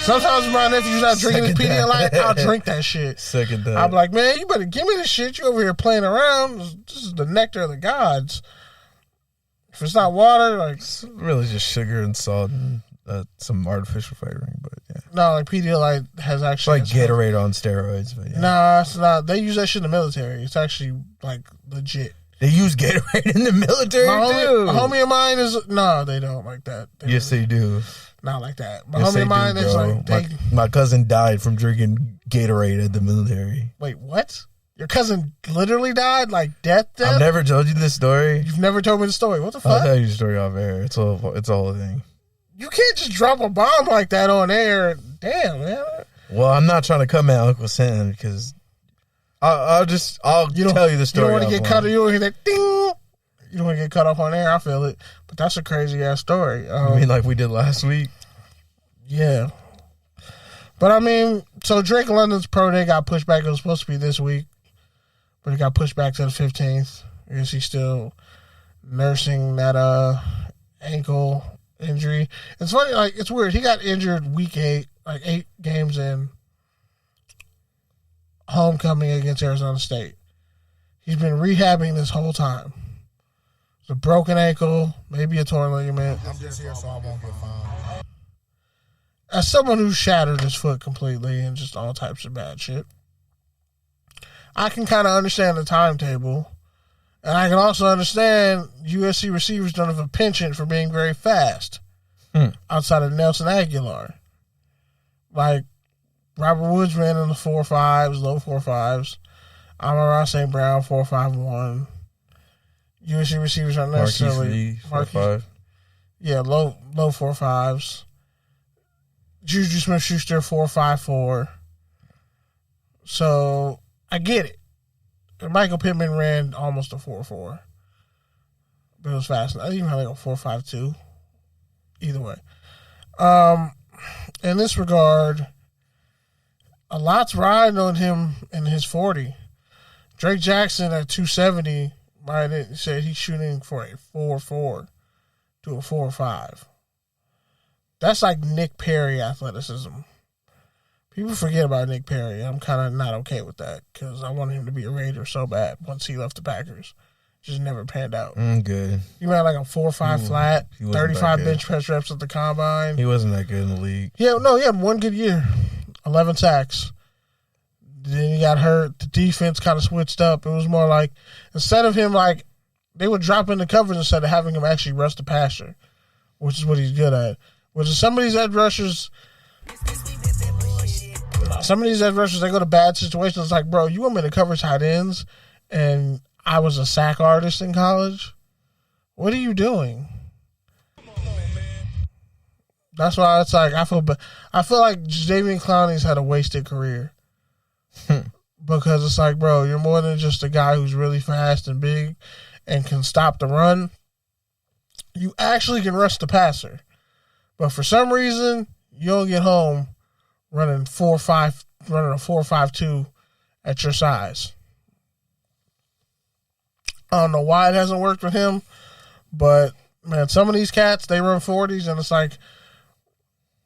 Sometimes when my nephew's not drinking his Pedialyte, I'll drink that shit. Second that. I'm like, man, you better give me this shit. You over here playing around. This is the nectar of the gods. If it's not water, like... It's really just sugar and salt and some artificial flavoring, but yeah. No, like Pedialyte has actually... It's like Gatorade on steroids, but yeah. Nah, it's not. They use that shit in the military. It's actually, like, legit. They use Gatorade in the military, My too. homie of mine is... No, they don't like that. Yes, they do. Not like that. My Yes, homie of mine is like... My cousin died from drinking Gatorade at the military. Wait, what? Your cousin literally died? Like, death? I've never told you this story. You've never told me the story. What the fuck? I'll tell you the story off air. It's a whole thing. You can't just drop a bomb like that on air. Damn, man. Well, I'm not trying to come at Uncle Sam because I'll tell you the story. You don't want to get cut. offline. You don't hear that ding. You don't want to get cut off on air. I feel it, but that's a crazy ass story. I mean, like we did last week. Yeah, but I mean, so Drake London's pro day got pushed back. It was supposed to be this week, but it got pushed back to the 15th. I guess he's still nursing that ankle injury. It's funny, like it's weird. He got injured week 8, like 8 games in. homecoming against Arizona State. He's been rehabbing this whole time. It's a broken ankle, maybe a torn ligament. I'm just here so I won't get fined. As someone who shattered his foot completely and just all types of bad shit, I can kind of understand the timetable. And I can also understand USC receivers don't have a penchant for being very fast outside of Nelson Aguilar. Like, Robert Woods ran in the 4.5s, low 4.5s. Amon-Ra St. Brown, 4.51. USC receivers aren't necessarily... Marquise Lee, 4.5. Yeah, low 4.5s. Juju Smith-Schuster, 4.54. So, I get it. Michael Pittman ran almost a 4.4. But it was fast. I even had like a 4.52. Either way. In this regard, a lot's riding on him in his 40. Drake Jackson at 270 might have said he's shooting for a 4.4 to a 4.5. That's like Nick Perry athleticism. People forget about Nick Perry. I'm kind of not okay with that because I wanted him to be a Raider so bad once he left the Packers. Just never panned out. Good. He ran like a 4.5 flat, 35 bench press reps at the combine. He wasn't that good in the league. Yeah, no, he had one good year. 11 sacks. Then he got hurt. The defense kind of switched up. It was more like, instead of him, like, they would drop into coverage instead of having him actually rush the passer, which is what he's good at. Which is some of these edge rushers, they go to bad situations. It's like, bro, you want me to cover tight ends, and I was a sack artist in college? What are you doing? That's why it's like, I feel like Jadeveon Clowney's had a wasted career. Because it's like, bro, you're more than just a guy who's really fast and big and can stop the run. You actually can rush the passer. But for some reason, you don't get home running a 4.52 at your size. I don't know why it hasn't worked with him, but man, some of these cats, they run 40s, and it's like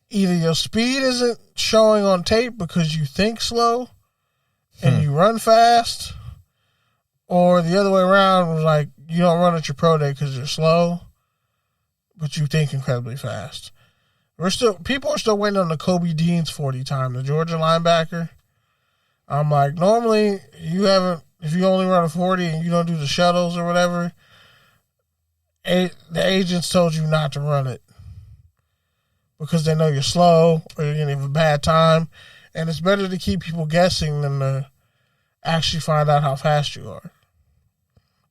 either your speed isn't showing on tape because you think slow and you run fast, or the other way around, like you don't run at your pro day because you're slow, but you think incredibly fast. People are still waiting on the Kobe Dean's 40 time, the Georgia linebacker. I'm like, normally if you only run a 40 and you don't do the shuttles or whatever, the agents told you not to run it because they know you're slow or you're going to have a bad time. And it's better to keep people guessing than to actually find out how fast you are,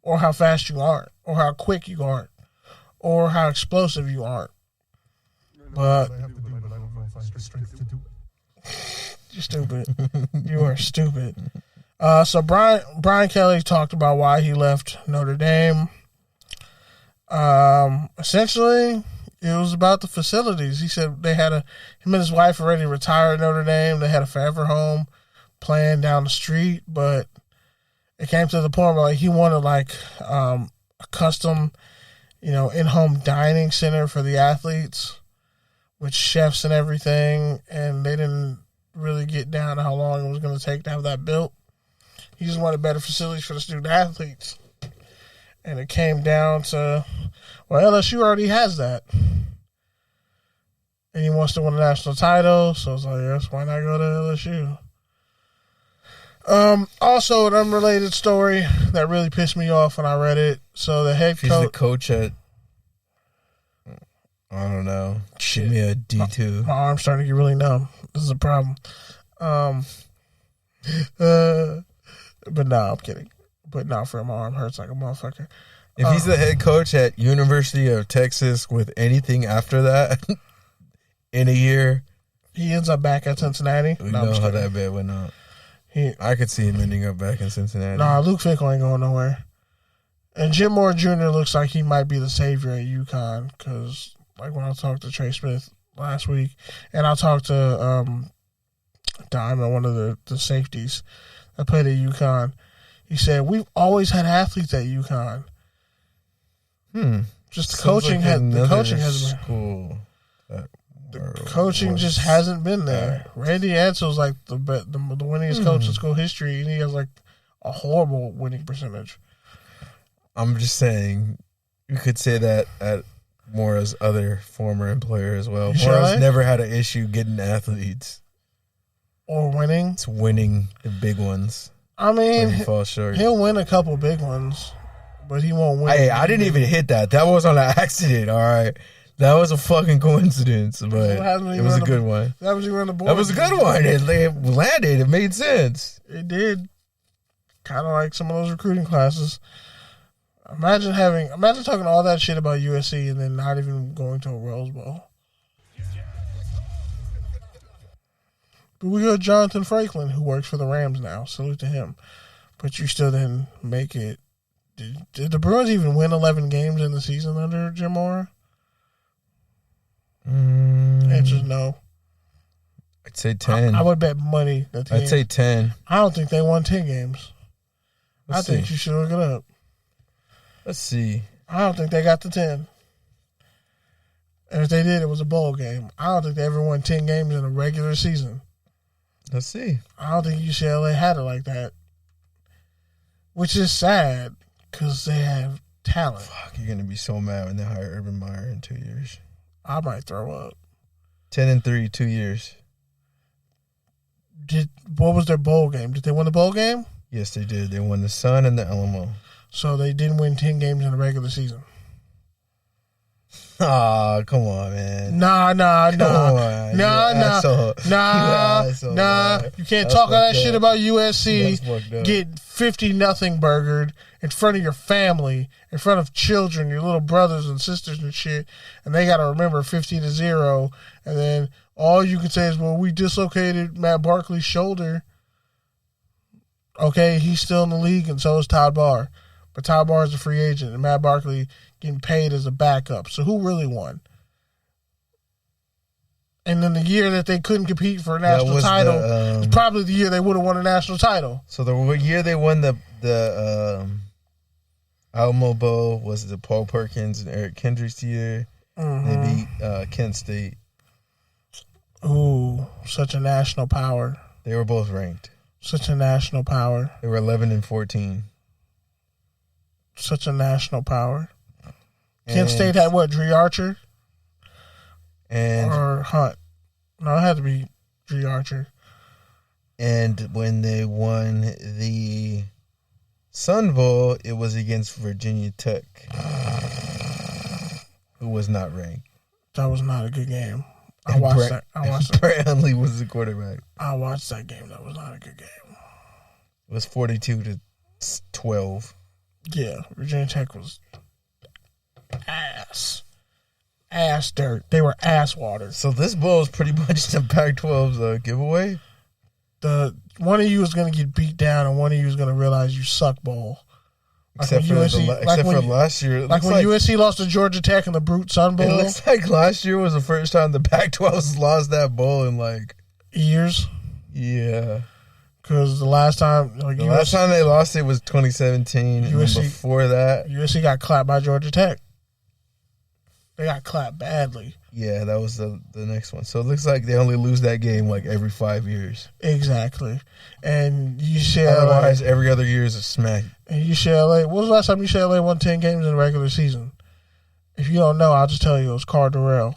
or how fast you aren't, or how quick you aren't, or how explosive you aren't. But you're stupid. You are stupid. So Brian Kelly talked about why he left Notre Dame. Essentially, it was about the facilities. He said him and his wife already retired at Notre Dame. They had a forever home planned down the street, but it came to the point where he wanted a custom, in-home dining center for the athletes with chefs and everything, and they didn't really get down to how long it was going to take to have that built. He just wanted better facilities for the student athletes. And it came down to, LSU already has that. And he wants to win a national title, so it's like, yes, why not go to LSU? Also, an unrelated story that really pissed me off when I read it. So the head coach... He's the coach at... I don't know. Give me a D2. My arm's starting to get really numb. This is a problem. But no, I'm kidding. But no, for my arm hurts like a motherfucker. If he's the head coach at University of Texas with anything after that in a year, he ends up back at Cincinnati. We know how that bet went out. I could see him ending up back in Cincinnati. Nah, Luke Fickle ain't going nowhere. And Jim Moore Jr. looks like he might be the savior at UConn because, when I talked to Trey Smith last week, and I talked to Diamond, one of the safeties that played at UConn, he said, we've always had athletes at UConn. Just the coaching hasn't been. School that Coaching just hasn't been there. Randy Ansel's like the winningest coach in school history, and he has like a horrible winning percentage. I'm just saying, you could say that at Mora's other former employer as well. Mora's never had an issue getting athletes or winning. It's winning the big ones. I mean, he falls short. He'll win a couple big ones, but he won't win. Hey, I didn't even hit that. That was on an accident. All right. That was a fucking coincidence, but it was a good one. That was on the board. That was a good one. It landed. It made sense. It did. Kind of like some of those recruiting classes. Imagine talking all that shit about USC and then not even going to a Rose Bowl. But we got Jonathan Franklin, who works for the Rams now. Salute to him. But you still didn't make it. Did the Bruins even win 11 games in the season under Jim Mora? Answer's no. I'd say 10. I would bet money that I'd say 10. I don't think they won 10 games. I think you should look it up. Let's see. I don't think they got to 10. And if they did, it was a bowl game. I don't think they ever won 10 games in a regular season. Let's see. I don't think UCLA had it like that. Which is sad because they have talent. Fuck, you're going to be so mad when they hire Urban Meyer in 2 years. I might throw up. 10-3, 2 years. What was their bowl game? Did they win the bowl game? Yes, they did. They won the Sun and the Alamo. So they didn't win 10 games in the regular season. Aw, come on, man. Nah. Man. You can't talk all that shit about USC. Get 50-0 burgered in front of your family, in front of children, your little brothers and sisters and shit, and they got to remember 50-0, and then all you can say is, well, we dislocated Matt Barkley's shoulder. Okay, he's still in the league, and so is Todd Barr. But Todd Barr is a free agent, and Matt Barkley getting paid as a backup. So who really won? And then the year that they couldn't compete for a national title was probably the year they would have won a national title. So the year they won the Alamo Bowl was the Paul Perkins and Eric Kendricks year. Mm-hmm. They beat Kent State. Ooh, such a national power. They were both ranked. Such a national power. They were 11-14. Such a national power. Kent State had what? Dree Archer? Or Hunt? No, it had to be Dree Archer. And when they won the Sun Bowl, it was against Virginia Tech, who was not ranked. That was not a good game. I watched that. Brett Hundley was the quarterback. I watched that game. That was not a good game. It was 42-12. Yeah, Virginia Tech was ass dirt. They were ass water. So this bowl is pretty much the Pac-12's giveaway. One of you is going to get beat down, and one of you is going to realize you suck bowl. Except for last year. Like when USC lost to Georgia Tech in the Brute Sun Bowl. It looks like last year was the first time the Pac-12's lost that bowl in like years. Yeah. Because the last time they lost it was 2017. USC, and before that, USC got clapped by Georgia Tech. They got clapped badly. Yeah, that was the next one. So it looks like they only lose that game like every 5 years. Exactly. And UCLA. Otherwise, every other year is a smack. And UCLA. When was the last time UCLA won 10 games in the regular season? If you don't know, I'll just tell you. It was Carl Durrell.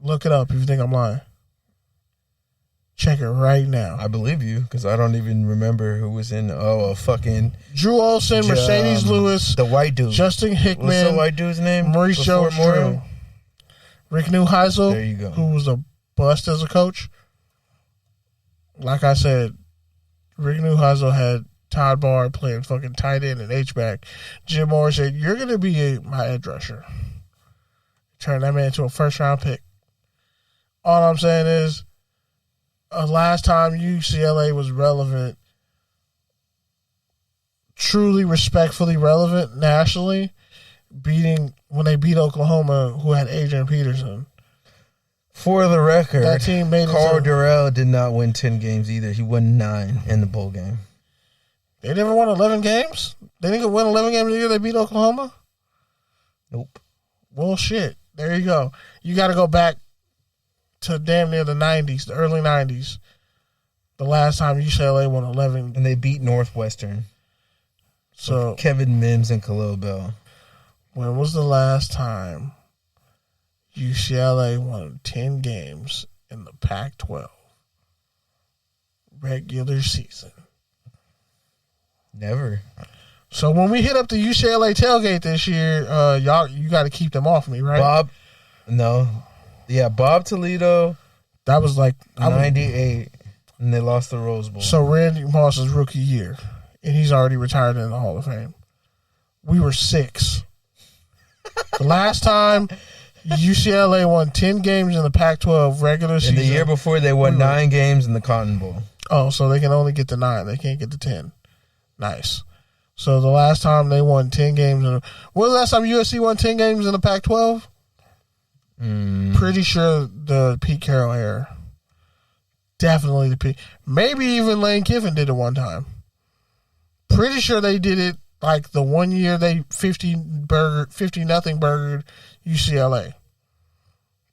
Look it up if you think I'm lying. Check it right now. I believe you because I don't even remember who was in. Fucking Drew Olson, Mercedes Lewis, the white dude, Justin Hickman. What's the white dude's name? Maurice Jones-Drew, Rick Neuheisel. There you go. Who was a bust as a coach. Like I said, Rick Neuheisel had Todd Barr playing fucking tight end and H-back. Jim Moore said, "You're going to be my edge rusher." Turn that man into a first-round pick. All I'm saying is, last time UCLA was relevant, truly respectfully relevant nationally, when they beat Oklahoma, who had Adrian Peterson. For the record, that team made Carl Durrell did not win 10 games either. He won 9 in the bowl game. They never won 11 games? They didn't win 11 games the year they beat Oklahoma? Nope. Well, shit. There you go. You got to go back to damn near the 90s, the early 90s. The last time UCLA won 11. And they beat Northwestern. So With Kevin Mims and Khalil Bell. when was the last time UCLA won 10 games in the Pac-12 regular season? Never. So when we hit up the UCLA tailgate this year, you got to keep them off me, right? Bob Toledo. That was like 98, and they lost the Rose Bowl. So Randy Moss's rookie year, and he's already retired in the Hall of Fame. We were 6. The last time UCLA won 10 games in the Pac-12 regular season. And the year before, they won 9 games in the Cotton Bowl. Oh, so they can only get to 9. They can't get to 10. Nice. So the last time they won 10 games. When was the last time USC won 10 games in the Pac-12? Pretty sure the Pete Carroll era. Definitely the Pete. Maybe even Lane Kiffin did it one time. Pretty sure they did it like the one year they 50-0 burgered UCLA.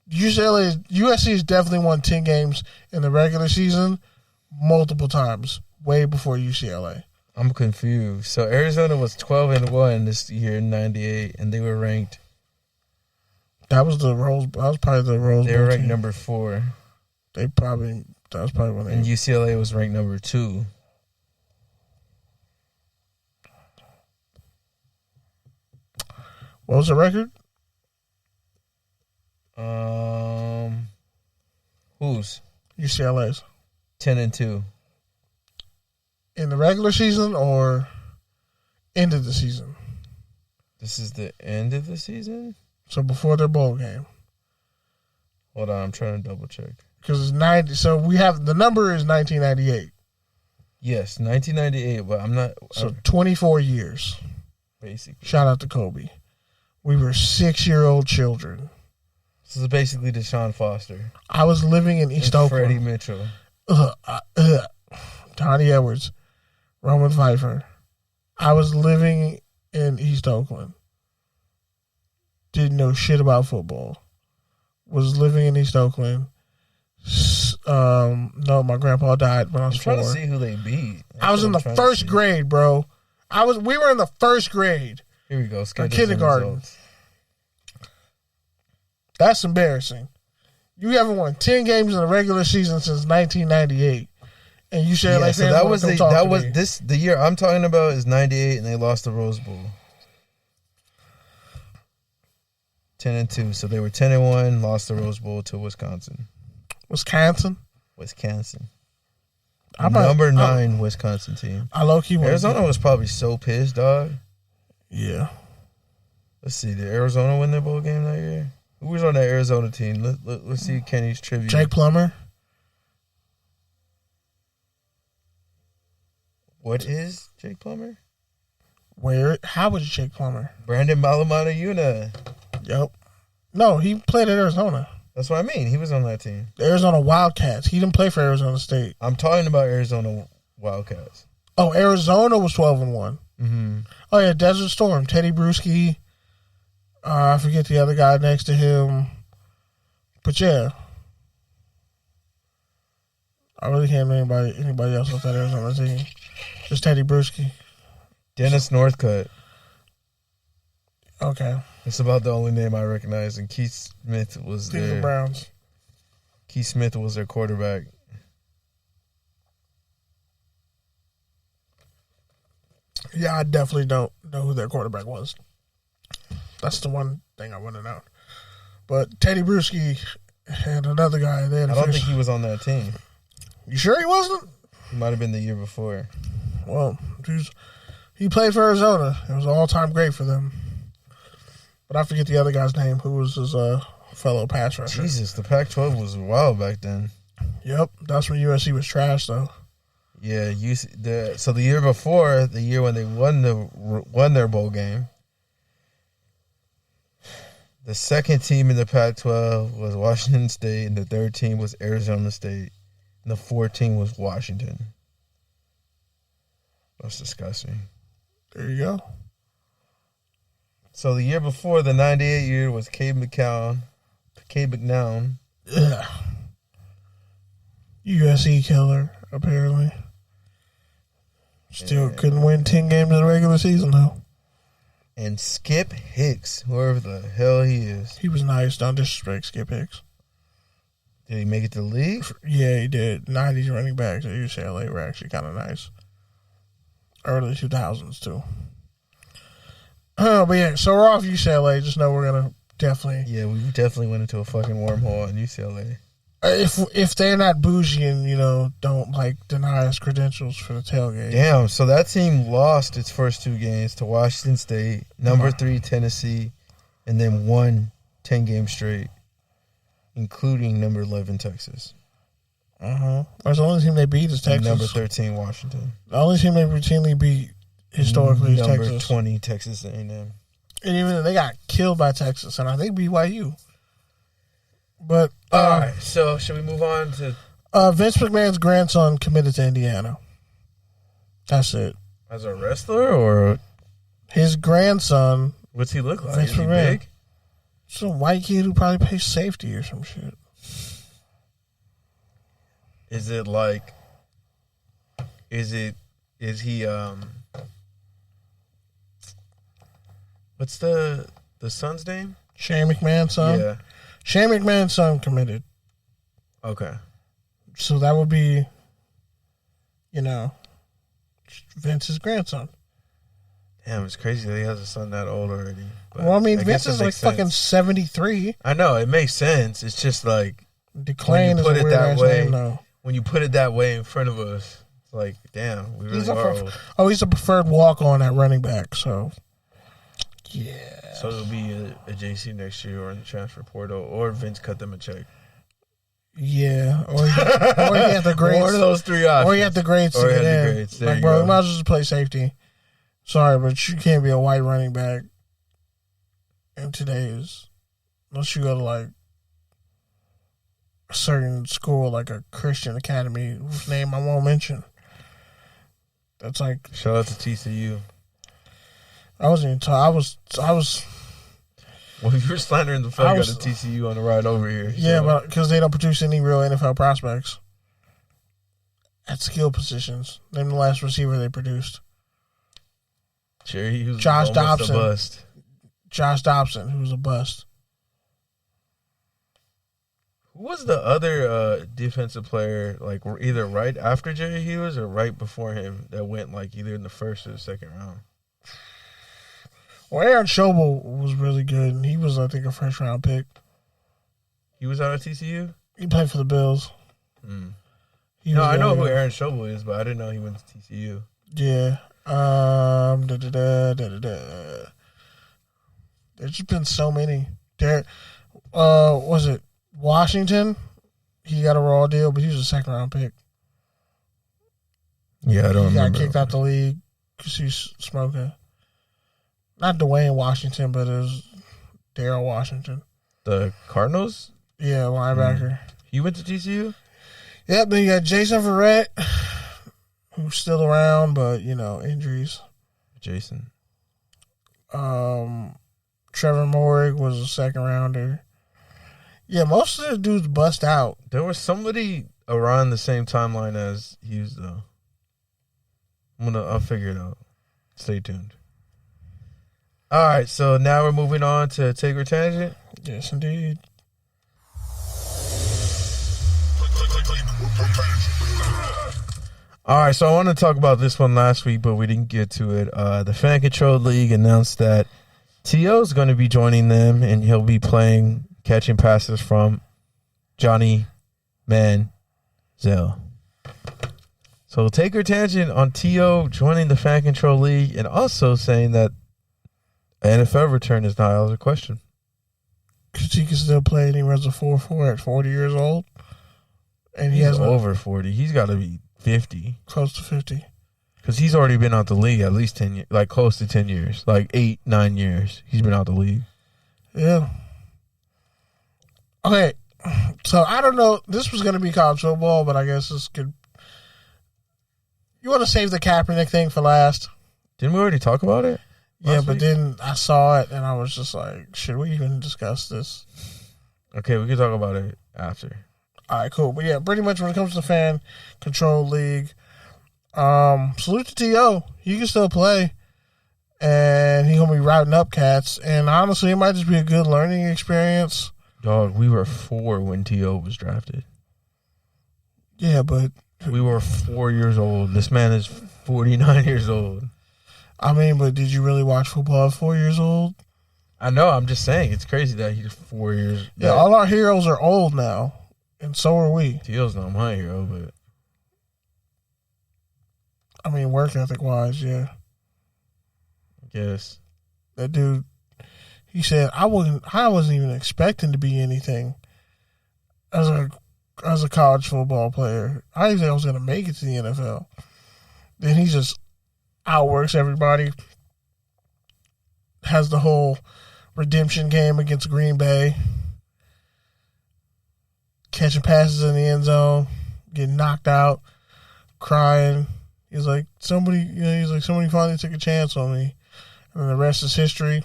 USC has definitely won 10 games in the regular season multiple times, way before UCLA. I'm confused. So Arizona was 12-1 this year in '98, and they were ranked. That was probably the Rose Bowl. They were ranked team. number 4. That was probably when they. And UCLA was ranked number 2. What was the record? Whose? UCLA's 10-2. in the regular season or end of the season. This is the end of the season? So before their bowl game. Hold on, I'm trying to double check. Because it's 90. So we have the number is 1998. Yes, 1998, but I'm not. So 24 years. Basically. Shout out to Kobe. We were 6-year-old children. This is basically Deshaun Foster. I was living in East and Oakland. Freddie Mitchell. Donnie Edwards. Roman Pfeiffer. I was living in East Oakland. Didn't know shit about football. Was living in East Oakland. No, my grandpa died when I was 4. I'm trying to see who they beat. I was in the first grade, bro. We were in the first grade. Here we go. Kindergarten. That's embarrassing. You haven't won 10 games in the regular season since 1998, and you said So that was the year I'm talking about is '98, and they lost the Rose Bowl. 10-2, so they were 10-1, lost the Rose Bowl to Wisconsin. Wisconsin. Number 9 Wisconsin team. I low key Arizona was probably so pissed, dog. Yeah. Let's see. Did Arizona win their bowl game that year? Who was on that Arizona team? Let's see Kenny's trivia. Jake Plummer. What is Jake Plummer? How was Jake Plummer? Brandon Malamana-Yuna. Yep. No, he played at Arizona. That's what I mean. He was on that team. The Arizona Wildcats. He didn't play for Arizona State. I'm talking about Arizona Wildcats. Oh, Arizona was 12-1. Mm-hmm. Oh yeah, Desert Storm. Teddy Bruschi. I forget the other guy next to him. But yeah. I really can't name anybody else off that Arizona team. Just Teddy Bruschi. Dennis Northcutt. Okay. That's about the only name I recognize. And Keith Smith was Cleveland Browns. Keith Smith was their quarterback. Yeah, I definitely don't know who their quarterback was. That's the one thing I want to know. But Teddy Bruschi and another guy. I don't think he was on that team. You sure he wasn't? He might have been the year before. Well, he played for Arizona. It was an all-time great for them. But I forget the other guy's name, who was his fellow pass rusher. Jesus, the Pac-12 was wild back then. Yep, that's when USC was trash, though. Yeah, so the year before, the year when they won their bowl game, the second team in the Pac-12 was Washington State, and the third team was Arizona State, and the fourth team was Washington. That's disgusting. There you go. So the year before, the '98 year, was Cade McCown, K. McNown. Ugh. USC killer, apparently. Still couldn't win 10 games in the regular season, though. And Skip Hicks, whoever the hell he is. He was nice. Don't disrespect Skip Hicks. Did he make it to the league? Yeah, he did. 90s running backs at UCLA were actually kind of nice. Early 2000s, too. But yeah, so we're off UCLA. Just know we're going to definitely... Yeah, we definitely went into a fucking wormhole in UCLA. If they're not bougie and, don't, deny us credentials for the tailgate. Damn, so that team lost its first 2 games to Washington State, number 3 Tennessee, and then won 10 games straight, including number 11 Texas. That's the only team they beat is Texas. And number 13 Washington. The only team they routinely beat historically is Texas. Number 20 Texas A&M. And even they got killed by Texas, and I think BYU. But all right, so should we move on to Vince McMahon's grandson committed to Indiana? That's it. As a wrestler, or his grandson? What's he look like? Vince Is he McMahon. big? Some white kid who probably plays safety or some shit. Is it like? Is he? What's the son's name? Shane McMahon's son. Yeah. Shane McMahon's son committed. Okay. So that would be, Vince's grandson. Damn, it's crazy that he has a son that old already. But Well, I mean, guess Vince it is like makes sense. fucking 73. I know, it makes sense. It's just like DeClain is a put it weird that ass way, name, though. when you put it that way in front of us, it's like, damn, we really are old. He's a preferred walk-on at running back, so yeah. So it'll be a JC next year or in the transfer portal, or Vince cut them a check. Yeah, or he had the grades. One of those 3 options. Or he had the grades to Or he get had the in. grades. There Like, you bro, go. you might as well just play safety. Sorry, but you can't be a white running back in today's, unless you go to like a certain school, like a Christian academy, whose name I won't mention. That's like, Shout out to TCU. I wasn't even talking. I was. Well, you were slandering the fuck out of TCU on the ride over here. Yeah, so. but because they don't produce any real NFL prospects at skill positions. Name the last receiver they produced. Jerry, who's Josh almost Dobson. a bust. Josh Dobson, who's a bust. Who was the other defensive player, like either right after Jerry Hughes or right before him, that went like either in the first or the second round? Well, Aaron Schobel was really good, and he was, I think, a first-round pick. He was out of TCU? He played for the Bills. No, I know who Aaron Schobel is, but I didn't know he went to TCU. Yeah. There's just been so many. Was it Washington? He got a raw deal, but he was a second-round pick. Yeah, I don't He remember. got kicked out the league because he's smoking. Not Dwayne Washington, but it was Daryl Washington. The Cardinals? Yeah, linebacker. He went to TCU? Yep, then you got Jason Verrett, who's still around, but, injuries. Jason. Trevor Morrig was a second-rounder. Yeah, most of the dudes bust out. There was somebody around the same timeline as Hughes, though. I'll figure it out. Stay tuned. All right, so now we're moving on to Take or Tangent. Yes, indeed. All right, so I wanted to talk about this one last week, but we didn't get to it. The Fan Control League announced that T.O. is going to be joining them, and he'll be catching passes from Johnny Manziel. So Take or Tangent on T.O. joining the Fan Control League, and also saying that an NFL return is not out of the question. Because he can still play and he runs a 4.4 at 40 years old. And He's over 40. He's got to be 50. Close to 50. Because he's already been out the league at least 10 years, like close to 10 years, like 8-9 years. He's been out the league. Yeah. Okay, so I don't know. This was going to be college football, but I guess this could. You want to save the Kaepernick thing for last? Didn't we already talk about it? Yeah, last but week? then I saw it and I was just like, should we even discuss this? Okay, we can talk about it after. All right, cool. But yeah, pretty much when it comes to fan control league, salute to T.O. He can still play, and he gonna be routing up cats. And honestly, it might just be a good learning experience. Dog, we were 4 when T.O. was drafted. Yeah, but we were 4 years old. This man is 49 years old. I mean, but did you really watch football at 4 years old? I know. I'm just saying. It's crazy that he's 4 years. Yeah, all our heroes are old now, and so are we. T.O.'s not my hero, but I mean, work ethic wise, yeah. I guess that dude. He said, "I wasn't even expecting to be anything as a college football player. I didn't think I was going to make it to the NFL." Then he just outworks everybody. Has the whole redemption game against Green Bay, catching passes in the end zone, getting knocked out, crying. He's like, somebody finally took a chance on me, and the rest is history.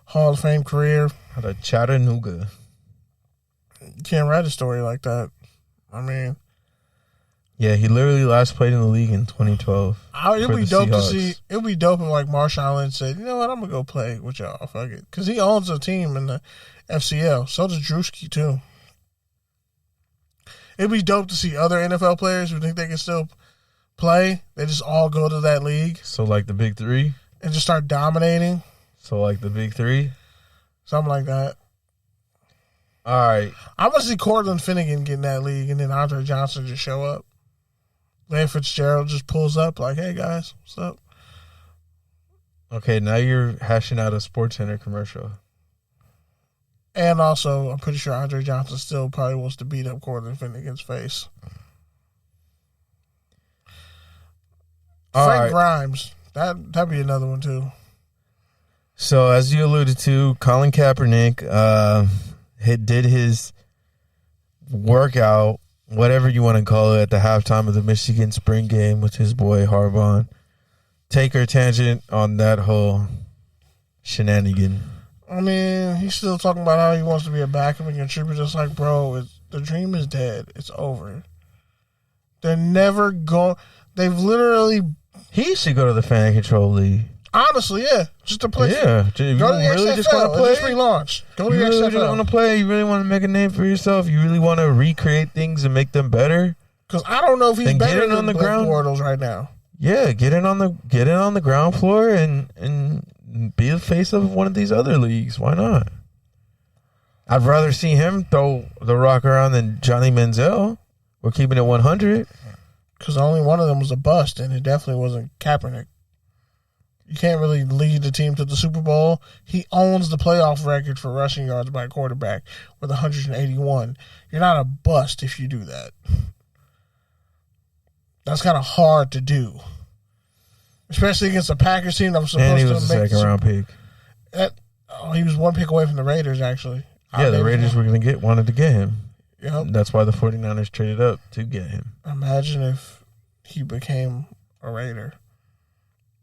Hall of Fame career. Out of Chattanooga. You can't write a story like that. I mean, yeah, he literally last played in the league in 2012. It'd be dope to see. It'd be dope if like Marshawn Lynch said, "You know what? I'm gonna go play with y'all. Fuck it," because he owns a team in the FCL. So does Drewski too. It'd be dope to see other NFL players who think they can still play. They just all go to that league. So like the big 3, and just start dominating. So like the big 3, something like that. All right, I want to see Cortland Finnegan get in that league, and then Andre Johnson just show up. Larry Fitzgerald just pulls up like, "Hey guys, what's up?" Okay, now you're hashing out a SportsCenter commercial. And also, I'm pretty sure Andre Johnson still probably wants to beat up Cortland Finnegan's face. Frank Grimes, that'd be another one too. So as you alluded to, Colin Kaepernick did his workout, whatever you want to call it, at the halftime of the Michigan spring game with his boy Harbaugh. Take our tangent on that whole shenanigan. I mean, he's still talking about how he wants to be a backup and contributor. It's like, bro, the dream is dead. It's over. They're never going. They've literally. He should go to the fan control league. Honestly, yeah, just to play. Yeah, go to the XFL. Just want to play. Just relaunch. Go to the really XFL. Just want to play. You really want to make a name for yourself. You really want to recreate things and make them better. Because I don't know if he's better than on the ground Bortles right now. Yeah, get in on the ground floor and be the face of one of these other leagues. Why not? I'd rather see him throw the rock around than Johnny Manziel. We're keeping it 100. Because only one of them was a bust, and it definitely wasn't Kaepernick. You can't really lead the team to the Super Bowl. He owns the playoff record for rushing yards by a quarterback with 181. You're not a bust if you do that. That's kind of hard to do. Especially against a Packers team that was supposed to make... And he was a second-round pick. He was one pick away from the Raiders, actually. Yeah, the Raiders wanted to get him. Yep. That's why the 49ers traded up to get him. Imagine if he became a Raider.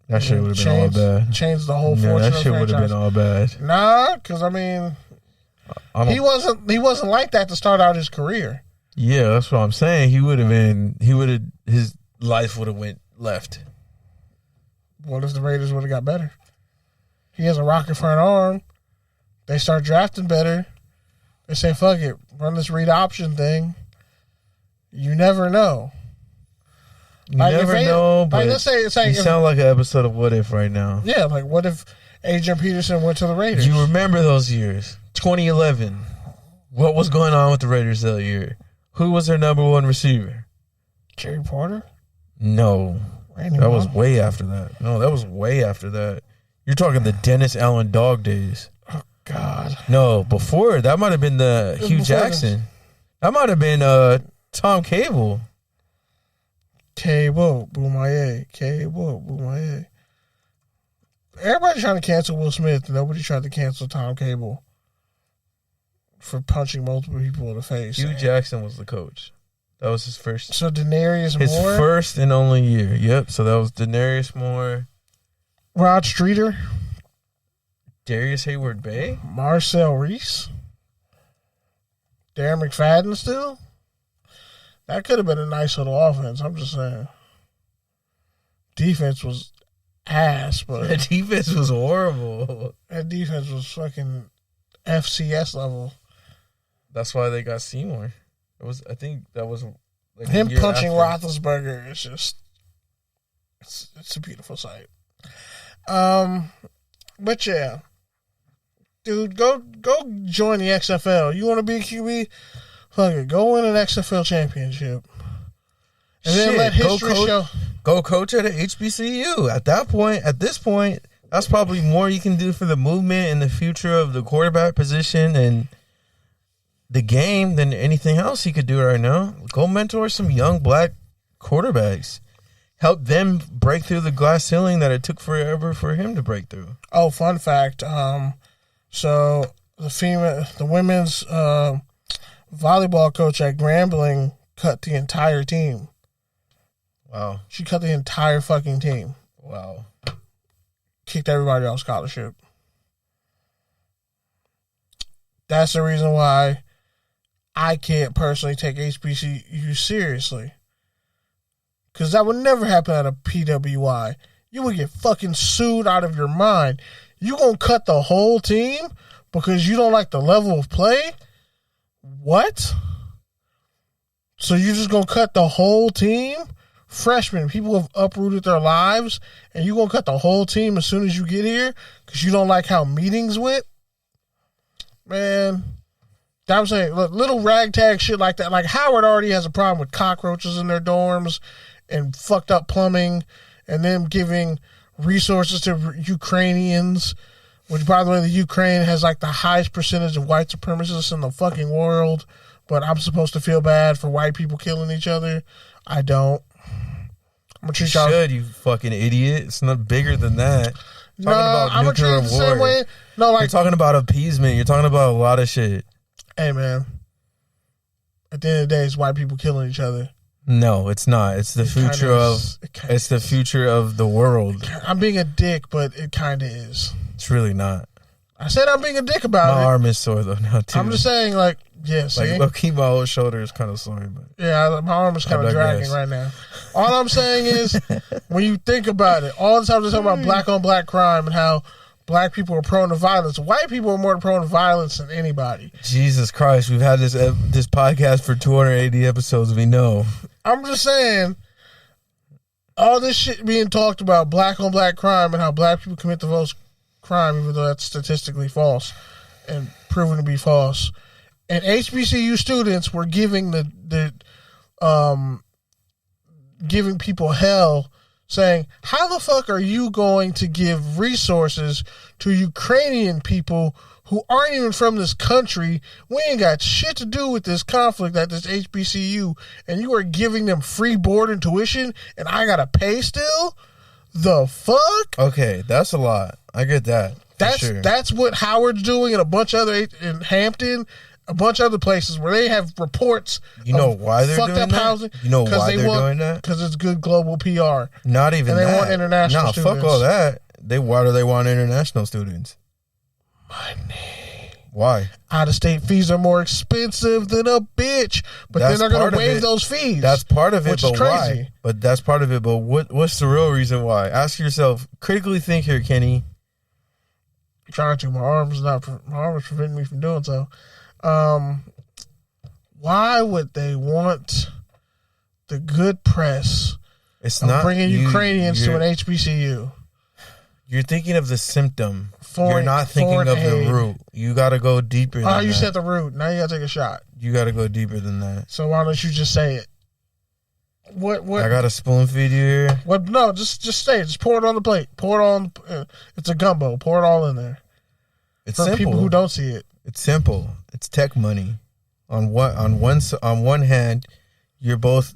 That shit would have been all bad. Changed the whole fortune of the franchise. That shit would have been all bad. Nah, because, I mean, he wasn't like that to start out his career. Yeah, that's what I'm saying. His life would have went left. What if the Raiders would have got better? He has a rocket for an arm. They start drafting better. They say, fuck it, run this read option thing. You never know. You never know, but let's say it's like you sound like an episode of What If right now. Yeah, like what if Adrian Peterson went to the Raiders? You remember those years. 2011. What was going on with the Raiders that year? Who was their number one receiver? Jerry Porter? No. Randy That Moss? was way after that. No, that was way after that. You're talking the Dennis Allen dog days. Oh, God. No, before. That might have been the Hugh Jackson. That might have been Tom Cable. Cable, Boomaye. Cable, Boomaye. Everybody's trying to cancel Will Smith. Nobody tried to cancel Tom Cable for punching multiple people in the face. Hugh Jackson was the coach. That was his first. So Denarius his Moore? His first and only year. Yep. So that was Denarius Moore. Rod Streeter? Darius Hayward Bay? Marcel Reese? Darren McFadden still? That could have been a nice little offense. I'm just saying. Defense was ass, but The defense was horrible. that defense was fucking FCS level. That's why they got Seymour. It was. I think that was like a Him year punching after. Roethlisberger is just it's a beautiful sight. But yeah, dude, go join the XFL. You want to be a QB? Fuck it, go win an XFL championship, and then Shit, let history show. Go coach at a HBCU. At this point, that's probably more you can do for the movement and the future of the quarterback position and the game than anything else he could do right now. Go mentor some young black quarterbacks. Help them break through the glass ceiling that it took forever for him to break through. Oh, fun fact. So the women's volleyball coach at Grambling cut the entire team. Wow. She cut the entire fucking team. Wow. Kicked everybody off scholarship. That's the reason why I can't personally take HBCU seriously. Because that would never happen at a PWI. You would get fucking sued out of your mind. You gonna cut the whole team because you don't like the level of play? What? So you just gonna cut the whole team? Freshmen, people have uprooted their lives, and you gonna cut the whole team as soon as you get here because you don't like how meetings went? Man, I'm saying, look, little ragtag shit like that. Like Howard already has a problem with cockroaches in their dorms and fucked up plumbing, and them giving resources to Ukrainians, which, by the way, the Ukraine has like the highest percentage of white supremacists in the fucking world. But I'm supposed to feel bad for white people killing each other. I don't. I'm gonna treat y'all. Should, you fucking idiot. It's not bigger than that. No, I'm gonna treat it the same way. No, You're like, talking about appeasement. You're talking about a lot of shit. hey man, at the end of the day, it's white people killing each other. No, it's not. It's the future of. It's the future of the world. I'm being a dick, but it kind of is. It's really not. I said I'm being a dick about My it. arm is sore though now too. I'm just saying, like, yeah, see? like low key, my whole shoulder is kind of sore, but Yeah, my arm is kind I of dragging digress. right now. All I'm saying is, when you think about it, all the time they're talking about black on black crime and how black people are prone to violence. White people are more prone to violence than anybody. Jesus Christ, we've had this podcast for 280 episodes. We know. I'm just saying, all this shit being talked about, black on black crime and how black people commit the most crime, even though that's statistically false and proven to be false. And HBCU students were giving giving people hell, saying, how the fuck are you going to give resources to Ukrainian people who aren't even from this country? We ain't got shit to do with this conflict at this HBCU, and you are giving them free board and tuition, and I gotta pay still? The fuck? Okay, that's a lot. I get that. That's what Howard's doing and a bunch of other, in Hampton, a bunch of other places where they have reports. You know why they're fucked doing up that? housing. You know why they're doing that? Because it's good global PR. Not even And they that. want international Nah, students. fuck all that. Why do they want international students? Money. Why? Out of state fees are more expensive than a bitch, but That's then they're going part to of waive it. those fees. That's part of it, which but is crazy. why? But that's part of it, but what's the real reason why? Ask yourself, critically think here, Kenny. I'm trying to. My arm is preventing me from doing so. Why would they want the good press It's of not bringing Ukrainians to you're- an HBCU? You're thinking of the symptom. Foreign- You're not thinking foreign of aid. the root. You got to go deeper than Oh, that. you said the root. Now you got to take a shot. You got to go deeper than that. So why don't you just say it? What? I got a spoon feed you here. What? No, just say it. Just pour it on the plate. Pour it on. It's a gumbo. Pour it all in there. It's For simple. people who don't see it. It's simple. It's tech money. On one hand, you're both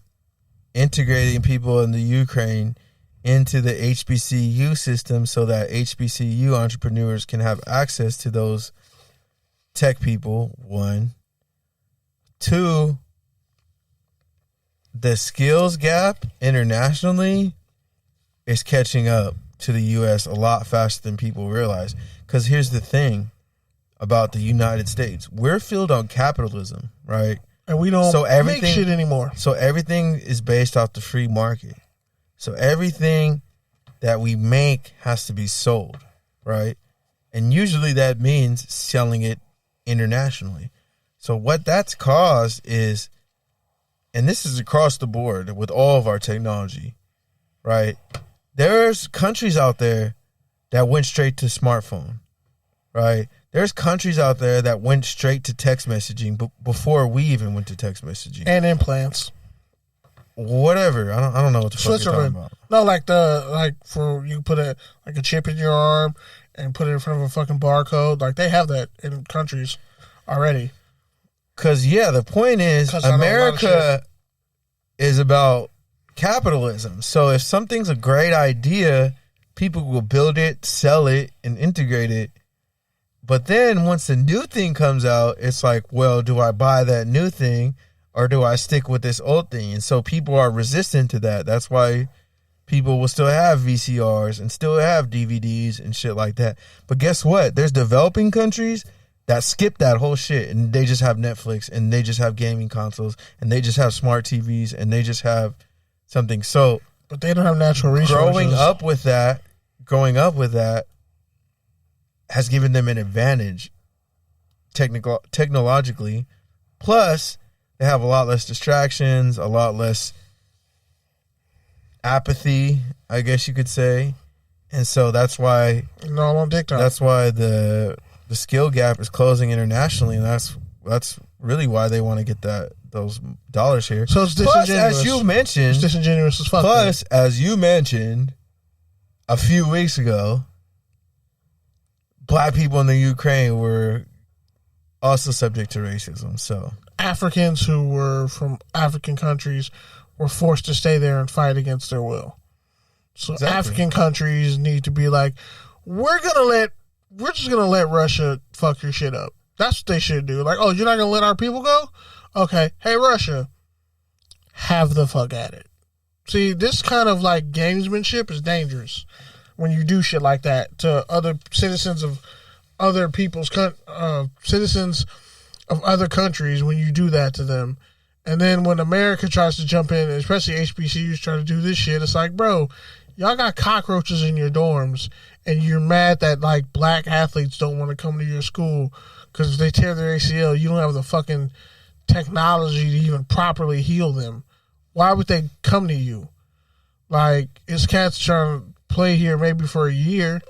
integrating people in the Ukraine into the HBCU system so that HBCU entrepreneurs can have access to those tech people. 1, 2, the skills gap internationally is catching up to the U.S. a lot faster than people realize. Because here's the thing. about the United States. We're fueled on capitalism, right? And we don't make shit anymore. So everything is based off the free market. So everything that we make has to be sold, right? And usually that means selling it internationally. So what that's caused is, and this is across the board with all of our technology, right? There's countries out there that went straight to smartphone, right? There's countries out there that went straight to text messaging before we even went to text messaging. And implants. Whatever. I don't know what the fuck you're talking about. No, like for you put a chip in your arm and put it in front of a fucking barcode. Like they have that in countries already. Cause the point is America is about capitalism. So if something's a great idea, people will build it, sell it, and integrate it. But then once the new thing comes out, it's like, well, do I buy that new thing or do I stick with this old thing? And so people are resistant to that. That's why people will still have VCRs and still have DVDs and shit like that. But guess what? There's developing countries that skip that whole shit and they just have Netflix and they just have gaming consoles and they just have smart TVs and they just have something. So, but they don't have natural resources. Growing up with that has given them an advantage technologically. Plus, they have a lot less distractions, a lot less apathy, I guess you could say. And so that's why all on TikTok. That's why the skill gap is closing internationally, and that's really why they want to get those dollars here. So it's disingenuous. Plus, as you mentioned, it's disingenuous as fuck. Plus, as you mentioned a few weeks ago, black people in the Ukraine were also subject to racism. So Africans who were from African countries were forced to stay there and fight against their will. So exactly. African countries need to be like, we're just gonna let Russia fuck your shit up. That's what they should do. Like, oh, you're not gonna let our people go? Okay, hey Russia, have the fuck at it. See, this kind of like gamesmanship is dangerous when you do shit like that to other citizens of other people's citizens of other countries. When you do that to them, and then when America tries to jump in, especially HBCUs try to do this shit, it's like, bro, y'all got cockroaches in your dorms, and you're mad that like black athletes don't want to come to your school because if they tear their ACL, you don't have the fucking technology to even properly heal them. Why would they come to you? Like, it's cats trying to play here maybe for a year.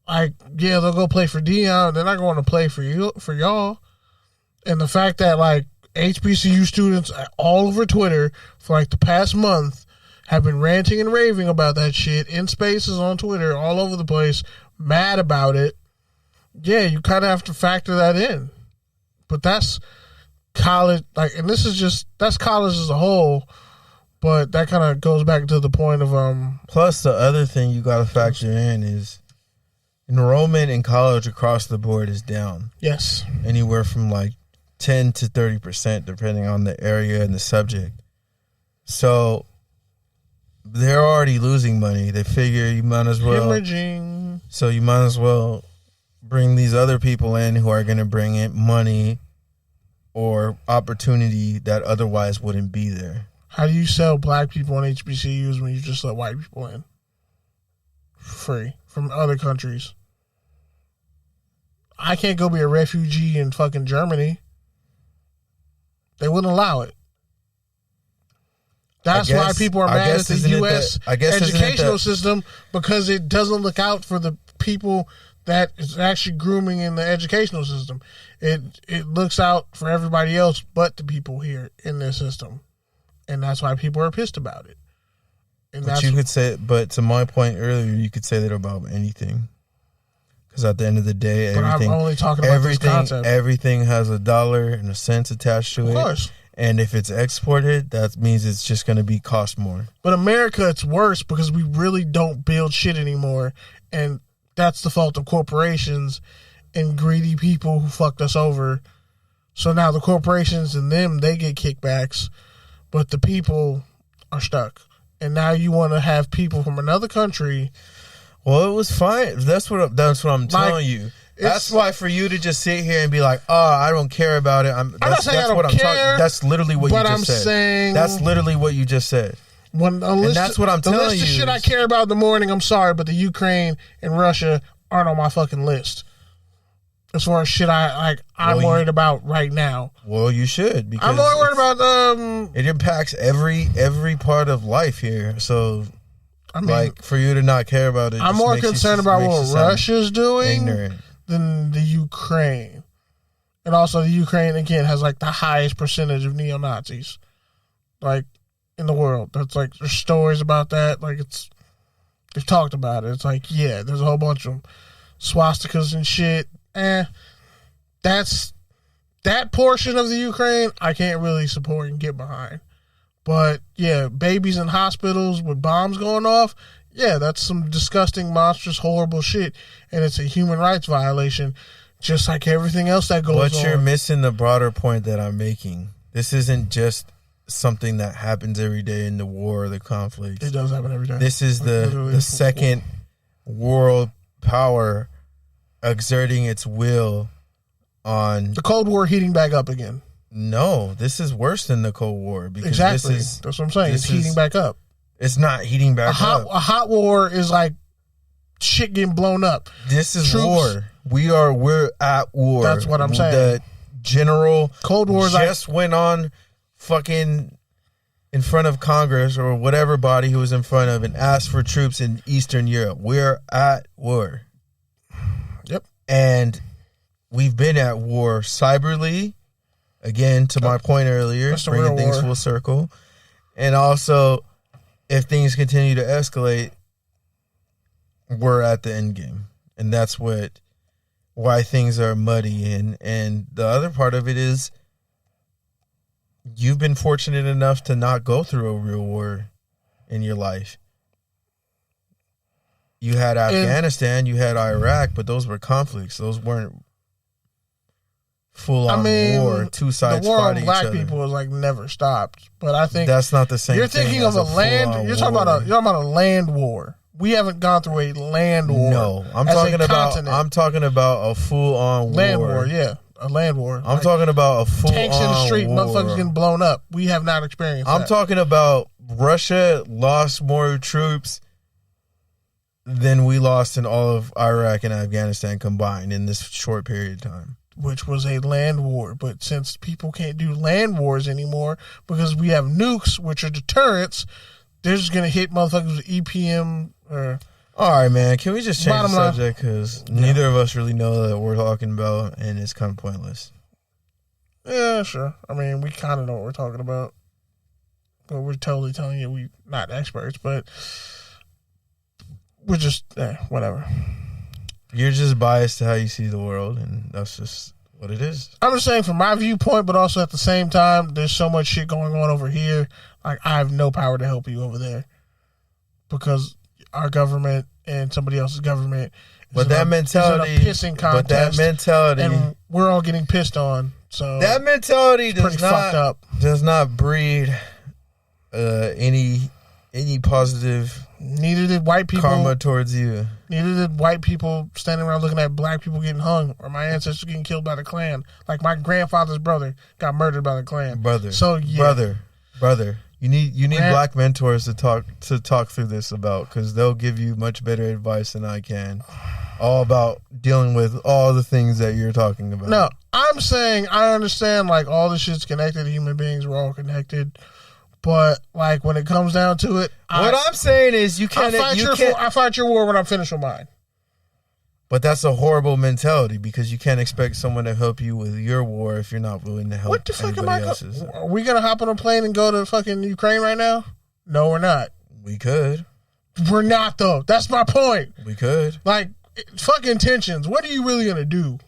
Like, yeah, they'll go play for Dion. They're not going to play for y'all. And the fact that like HBCU students all over Twitter for like the past month have been ranting and raving about that shit in spaces on Twitter all over the place, mad about it. Yeah, you kind of have to factor that in. But that's college, like, and that's college as a whole. But that kind of goes back to the point of Plus, the other thing you got to factor in is enrollment in college across the board is down. Yes, anywhere from like 10 to 30%, depending on the area and the subject. So they're already losing money. They figure you might as well. Hemorrhaging. So you might as well bring these other people in who are going to bring in money or opportunity that otherwise wouldn't be there. How do you sell black people in HBCUs when you just let white people in? Free. From other countries. I can't go be a refugee in fucking Germany. They wouldn't allow it. That's why people are mad at the U.S. educational system, because it doesn't look out for the people that is actually grooming in the educational system. It looks out for everybody else but the people here in this system. And that's why people are pissed about it. And but you could say, but to my point earlier, you could say that about anything. Because at the end of the day, everything, I'm only talking about this concept. Everything has a dollar and a cent attached to it. Of course. And if it's exported, that means it's just going to be cost more. But America, it's worse because we really don't build shit anymore. And that's the fault of corporations and greedy people who fucked us over. So now the corporations and them, they get kickbacks. But the people are stuck. And now you want to have people from another country. Well, it was fine. That's what I'm telling you. That's why for you to just sit here and be like, "Oh, I don't care about it." I'm not saying I don't what care. That's literally what you just I'm said. saying That's literally what you just said. And that's what I'm telling you. The list of shit I care about in the morning. I'm sorry, but the Ukraine and Russia aren't on my fucking list. As far as shit I'm worried about right now. Well, you should, because I'm more worried about it impacts every part of life here. So, I mean, like, for you to not care about it, I'm more concerned about what Russia's doing than the Ukraine. And also, the Ukraine again has like the highest percentage of neo-Nazis, like, in the world. That's like, there's stories about that. Like, they've talked about it. It's like, yeah, there's a whole bunch of them. Swastikas and shit. That's that portion of the Ukraine I can't really support and get behind. But yeah, babies in hospitals with bombs going off, yeah, that's some disgusting, monstrous, horrible shit, and it's a human rights violation, just like everything else that goes on. But you're missing the broader point that I'm making. This isn't just something that happens every day in the war or the conflict. It does happen every day. This is the second world power exerting its will on the Cold War heating back up again. No, this is worse than the Cold War, because exactly. That's what I'm saying. It's heating back up. It's not heating back up. A hot war is like shit getting blown up. This is war. We're at war. That's what I'm saying. The general Cold War just went on fucking in front of Congress or whatever body he was in front of and asked for troops in Eastern Europe. We're at war. Yep. And we've been at war cyberly, again, to my point earlier, bringing things full circle. And also, if things continue to escalate, we're at the end game. And that's why things are muddy. And the other part of it is you've been fortunate enough to not go through a real war in your life. You had Afghanistan, you had Iraq, but those were conflicts. Those weren't full-on war, two sides the war fighting on black each other. People was like never stopped. But I think that's not the same. You're thinking of a land. You're talking about a land war. We haven't gone through a land war. No, I'm talking about a full-on land war. Yeah, a land war. I'm talking about a full-on tanks in the street, war. motherfuckers getting blown up. We have not experienced. I'm talking about Russia lost more troops than we lost in all of Iraq and Afghanistan combined in this short period of time. Which was a land war. But since people can't do land wars anymore because we have nukes, which are deterrents, they're just going to hit motherfuckers with EPM. All right, man. Can we just change the subject? Because neither of us really know that we're talking about, and it's kind of pointless. Yeah, sure. I mean, we kind of know what we're talking about. But we're totally telling you we're not experts, but we're just, whatever. You're just biased to how you see the world, and that's just what it is. I'm just saying from my viewpoint, but also at the same time, there's so much shit going on over here. Like, I have no power to help you over there because our government and somebody else's government is in a pissing contest. But that mentality, and we're all getting pissed on. So that mentality does not breed any positive. Neither did white people karma towards you. Neither did white people standing around looking at black people getting hung or my ancestors getting killed by the Klan. Like my grandfather's brother got murdered by the Klan. Brother. You need black mentors to talk through this about, because they'll give you much better advice than I can. All about dealing with all the things that you're talking about. No, I'm saying I understand like all this shit's connected. Human beings, we're all connected. But like when it comes down to it, I'm saying is I fight your war when I'm finished with mine. But that's a horrible mentality, because you can't expect someone to help you with your war if you're not willing to help. What the fuck am I? Are we gonna hop on a plane and go to fucking Ukraine right now? No, we're not. We could. We're not though. That's my point. We could. Like, fuck intentions. What are you really gonna do?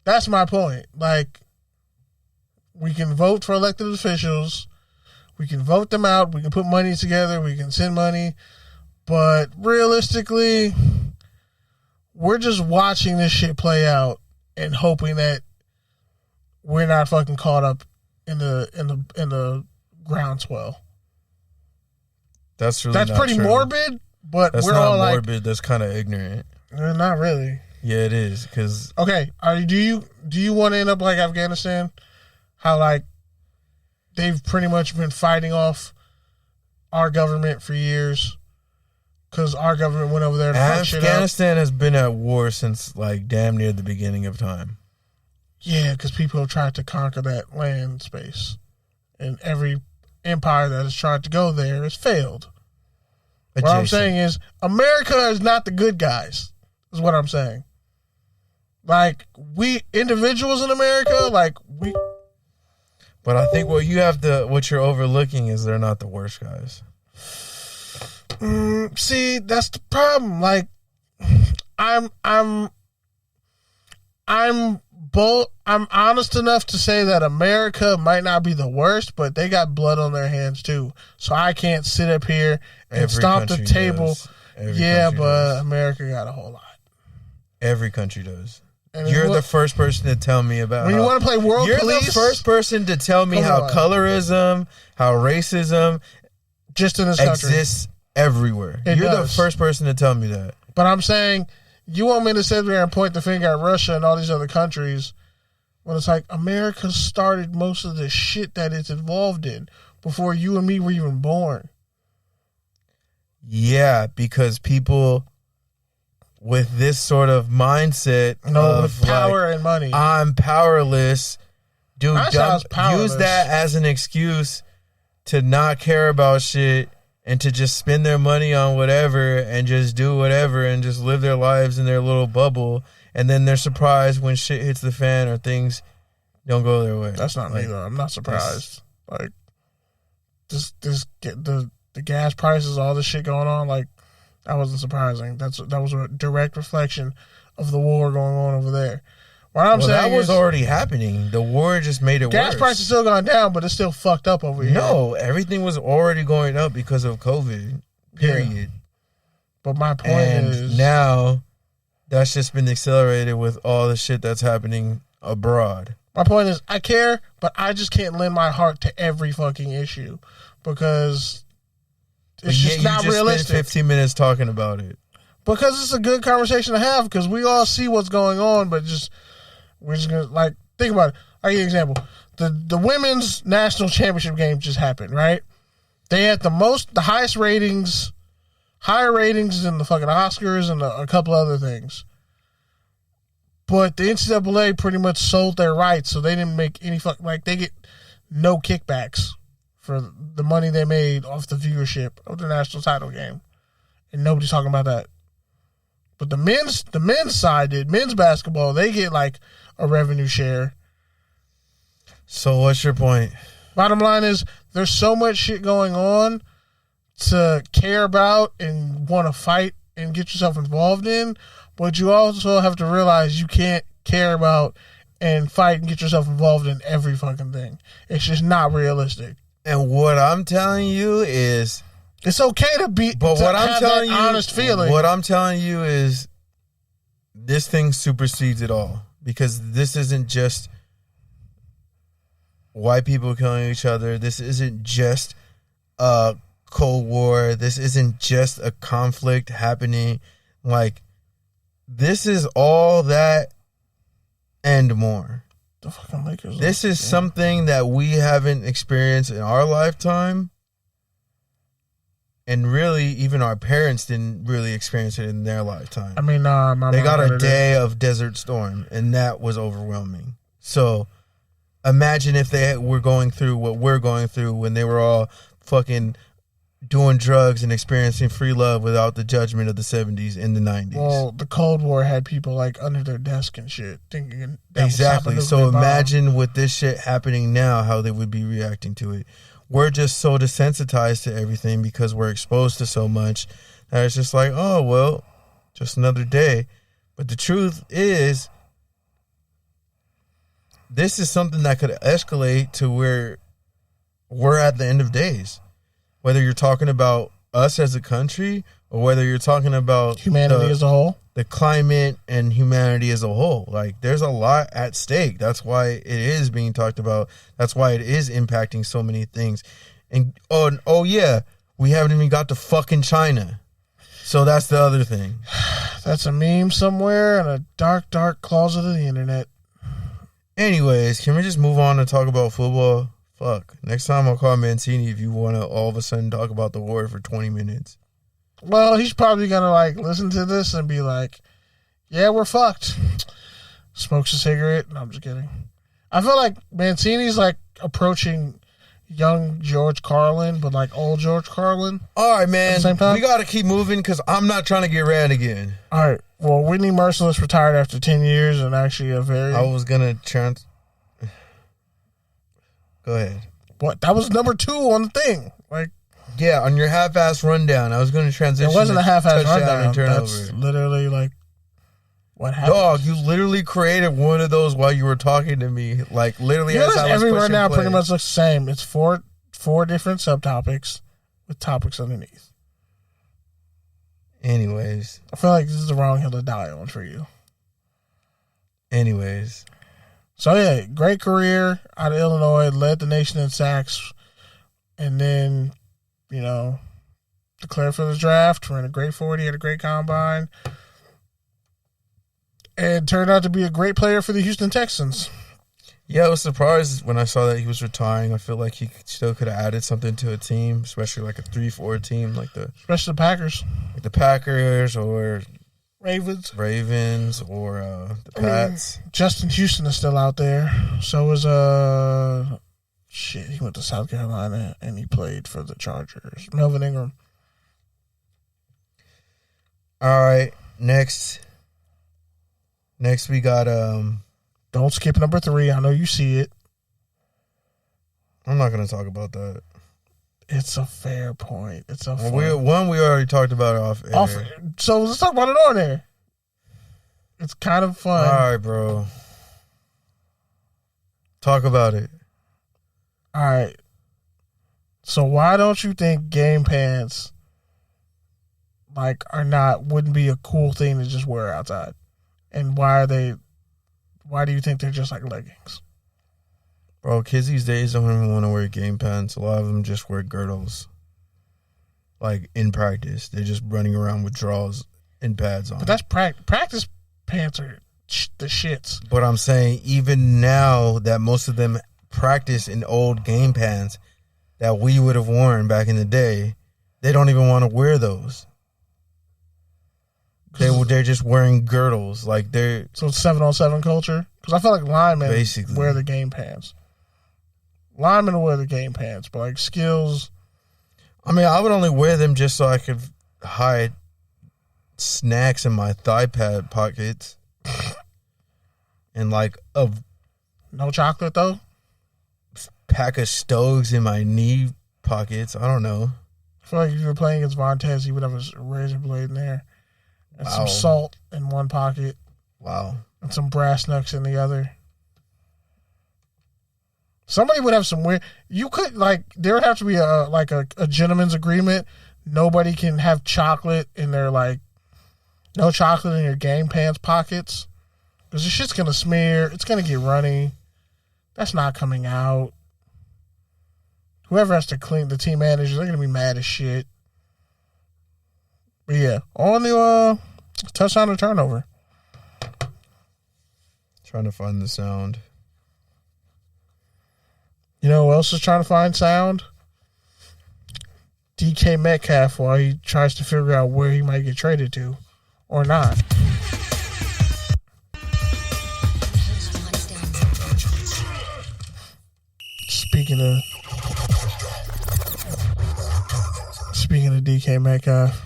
That's my point. Like, we can vote for elected officials. We can vote them out. We can put money together. We can send money. But realistically, we're just watching this shit play out and hoping that we're not fucking caught up in the groundswell. That's pretty true. morbid, but that's we're not all morbid. That's kind of ignorant. Not really. Yeah, it is. Because Okay, do you want to end up like Afghanistan? How like they've pretty much been fighting off our government for years because our government went over there to fuck shit up. Afghanistan has been at war since like damn near the beginning of time. Yeah, because people have tried to conquer that land space, and every empire that has tried to go there has failed. What I'm saying is, America is not the good guys. Is what I'm saying. Like we individuals in America, like we. But I think what you're overlooking is they're not the worst guys. See, that's the problem. Like, I'm honest enough to say that America might not be the worst, but they got blood on their hands too. So I can't sit up here and stomp the table. Yeah, but America got a whole lot. Every country does. You're the first person to tell me about when you want to play world police. You're the first person to tell me how colorism, how racism just in this country exists everywhere. You're the first person to tell me that. But I'm saying, you want me to sit there and point the finger at Russia and all these other countries when it's like America started most of the shit that it's involved in before you and me were even born. Yeah, because people with this sort of mindset with power and money. I'm powerless. Dude, powerless. Use that as an excuse to not care about shit and to just spend their money on whatever and just do whatever and just live their lives in their little bubble. And then they're surprised when shit hits the fan or things don't go their way. That's not me though. I'm not surprised. Like the gas prices, all this shit going on, like that wasn't surprising. That was a direct reflection of the war going on over there. What I'm saying that was already happening. The war just made it worse. Gas prices still gone down, but it's still fucked up over here. No, everything was already going up because of COVID. Period. Yeah. But my point is now that's just been accelerated with all the shit that's happening abroad. My point is I care, but I just can't lend my heart to every fucking issue because it's just not realistic. Spent 15 minutes talking about it. Because it's a good conversation to have because we all see what's going on, but we're just gonna like think about it. I'll give you an example. The women's national championship game just happened, right? They had the highest ratings, higher ratings than the fucking Oscars and a couple other things. But the NCAA pretty much sold their rights, so they didn't make any they get no kickbacks for the money they made off the viewership of the national title game. And nobody's talking about that. But the men's side did. Men's basketball, they get like a revenue share. So what's your point? Bottom line is there's so much shit going on to care about and want to fight and get yourself involved in, but you also have to realize you can't care about and fight and get yourself involved in every fucking thing. It's just not realistic. And what I'm telling you is it's okay to be honest feeling. What I'm telling you is this thing supersedes it all because this isn't just white people killing each other. This isn't just a Cold War. This isn't just a conflict happening. Like, this is all that and more. The fucking Lakers. This is something that we haven't experienced in our lifetime. And really, even our parents didn't really experience it in their lifetime. I mean, they got a day of Desert Storm, and that was overwhelming. So, imagine if they were going through what we're going through when they were all fucking doing drugs and experiencing free love without the judgment of the 70s and the 90s. Well, the Cold War had people like under their desk and shit thinking that exactly. So imagine with this shit happening now, how they would be reacting to it. We're just so desensitized to everything because we're exposed to so much that it's just like, oh, well, just another day. But the truth is, this is something that could escalate to where we're at the end of days. Whether you're talking about us as a country or whether you're talking about humanity as a whole, the climate and humanity as a whole. Like, there's a lot at stake. That's why it is being talked about. That's why it is impacting so many things. And oh yeah, we haven't even got to fucking China. So that's the other thing. That's a meme somewhere in a dark, dark closet of the internet. Anyways, can we just move on and talk about football? Fuck. Next time I'll call Mancini if you want to all of a sudden talk about the war for 20 minutes. Well, he's probably going to like listen to this and be like, yeah, we're fucked. Smokes a cigarette. No, I'm just kidding. I feel like Mancini's like approaching young George Carlin, but like old George Carlin. All right, man. At the same time? We got to keep moving because I'm not trying to get ran again. All right. Well, Whitney Merciless retired after 10 years and actually a very... I was going to Go ahead. What? That was number 2 on the thing. Like, yeah, on your half-ass rundown, I was going to transition. it wasn't a half-ass rundown. And turnover. That's literally like what happened. Dog, you literally created one of those while you were talking to me. Like, literally, You as know, I was every pushing rundown play. pretty much looks the same. It's four different subtopics with topics underneath. Anyways. I feel like this is the wrong hill to die on for you. Anyways. So, yeah, great career out of Illinois, led the nation in sacks, and then, you know, declared for the draft, ran a great 40, had a great combine, and turned out to be a great player for the Houston Texans. Yeah, I was surprised when I saw that he was retiring. I feel like he still could have added something to a team, especially like a 3-4 team, Especially the Packers. like the Packers or Ravens. or the Pats. Justin Houston is still out there. So is he went to South Carolina and he played for the Chargers. Melvin Ingram. All right, next we got Don't skip number 3. I know you see it. I'm not gonna talk about that. It's a fair point. It's a Well, fun. we already talked about it off air. So let's talk about it on there. It's kind of fun. All right, bro. Talk about it. All right. So why don't you think game pants wouldn't be a cool thing to just wear outside? And why do you think they're just like leggings? Bro, kids these days don't even want to wear game pants. A lot of them just wear girdles. Like, in practice. They're just running around with drawers and pads on. But that's practice pants are the shits. But I'm saying, even now that most of them practice in old game pants that we would have worn back in the day, they don't even want to wear those. They're just wearing girdles. Like, So it's 7-on-7 culture? Because I feel like linemen basically wear the game pants. Linemen will wear the game pants, but like skills... I mean, I would only wear them just so I could hide snacks in my thigh pad pockets. And like a No chocolate, though? pack of Stogs in my knee pockets. I don't know. I feel like if you were playing against Vontez, he would have a razor blade in there. And some salt in one pocket. Wow. And some brass knucks in the other. Somebody would have some weird... You could, there would have to be a gentleman's agreement. Nobody can have chocolate in their, no chocolate in your game pants pockets. Because the shit's going to smear. It's going to get runny. That's not coming out. Whoever has to clean, the team managers, they're going to be mad as shit. But yeah, on the touchdown or turnover. Trying to find the sound. You know who else is trying to find sound? DK Metcalf, while he tries to figure out where he might get traded to or not. Speaking of DK Metcalf.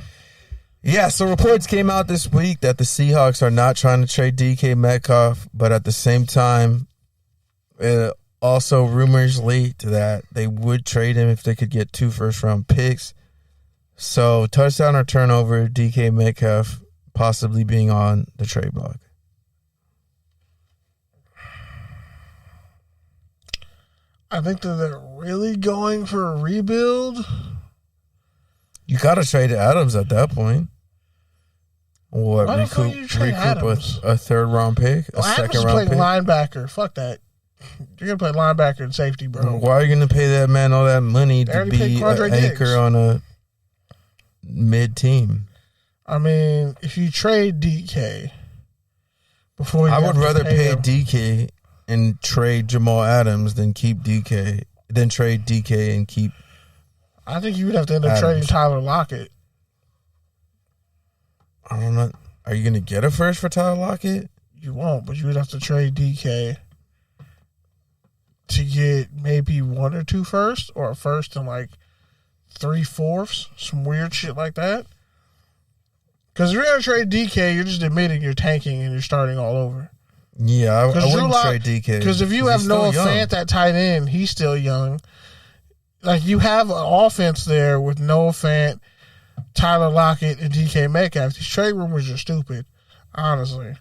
Yeah, so reports came out this week that the Seahawks are not trying to trade DK Metcalf, but at the same time, also rumors leaked that they would trade him if they could get 2 first-round picks. So touchdown or turnover, DK Metcalf possibly being on the trade block. I think that they're really going for a rebuild. You got to trade Adams at that point. What, Why the fuck you trade Adams? a third-round pick, a Adams is second-round playing pick? linebacker. Fuck that. You're going to play linebacker and safety, bro. Why are you going to pay that man all that money They to already paid be Quandre an Diggs. anchor on a mid-team? I mean, if you trade DK before you I would rather pay him, DK and trade Jamal Adams than keep DK, then trade DK and keep. I think you would have to end up trading Tyler Lockett. I don't know. Are you going to get a first for Tyler Lockett? You won't, but you would have to trade DK to get maybe 1 or 2 firsts, or a first and like 3/4, some weird shit like that. Because if you're going to trade DK, you're just admitting you're tanking and you're starting all over. Yeah, I wouldn't trade DK. Because if you have Noah Fant at tight end, he's still young. Like, you have an offense there with Noah Fant, Tyler Lockett, and DK Metcalf. These trade rumors are stupid, honestly.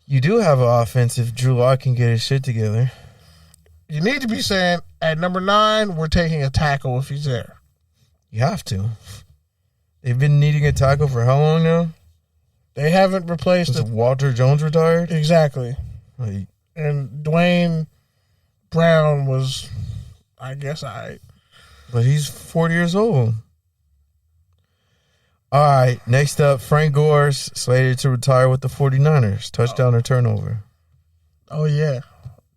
You do have an offense if Drew Lock can get his shit together. You need to be saying, at number 9, we're taking a tackle if he's there. You have to. They've been needing a tackle for how long now? They haven't replaced Since Walter Jones retired? Exactly. Like, And Dwayne Brown was, I guess, all right. but he's 40 years old. All right, next up, Frank Gore's slated to retire with the 49ers. Touchdown or turnover? Oh, yeah.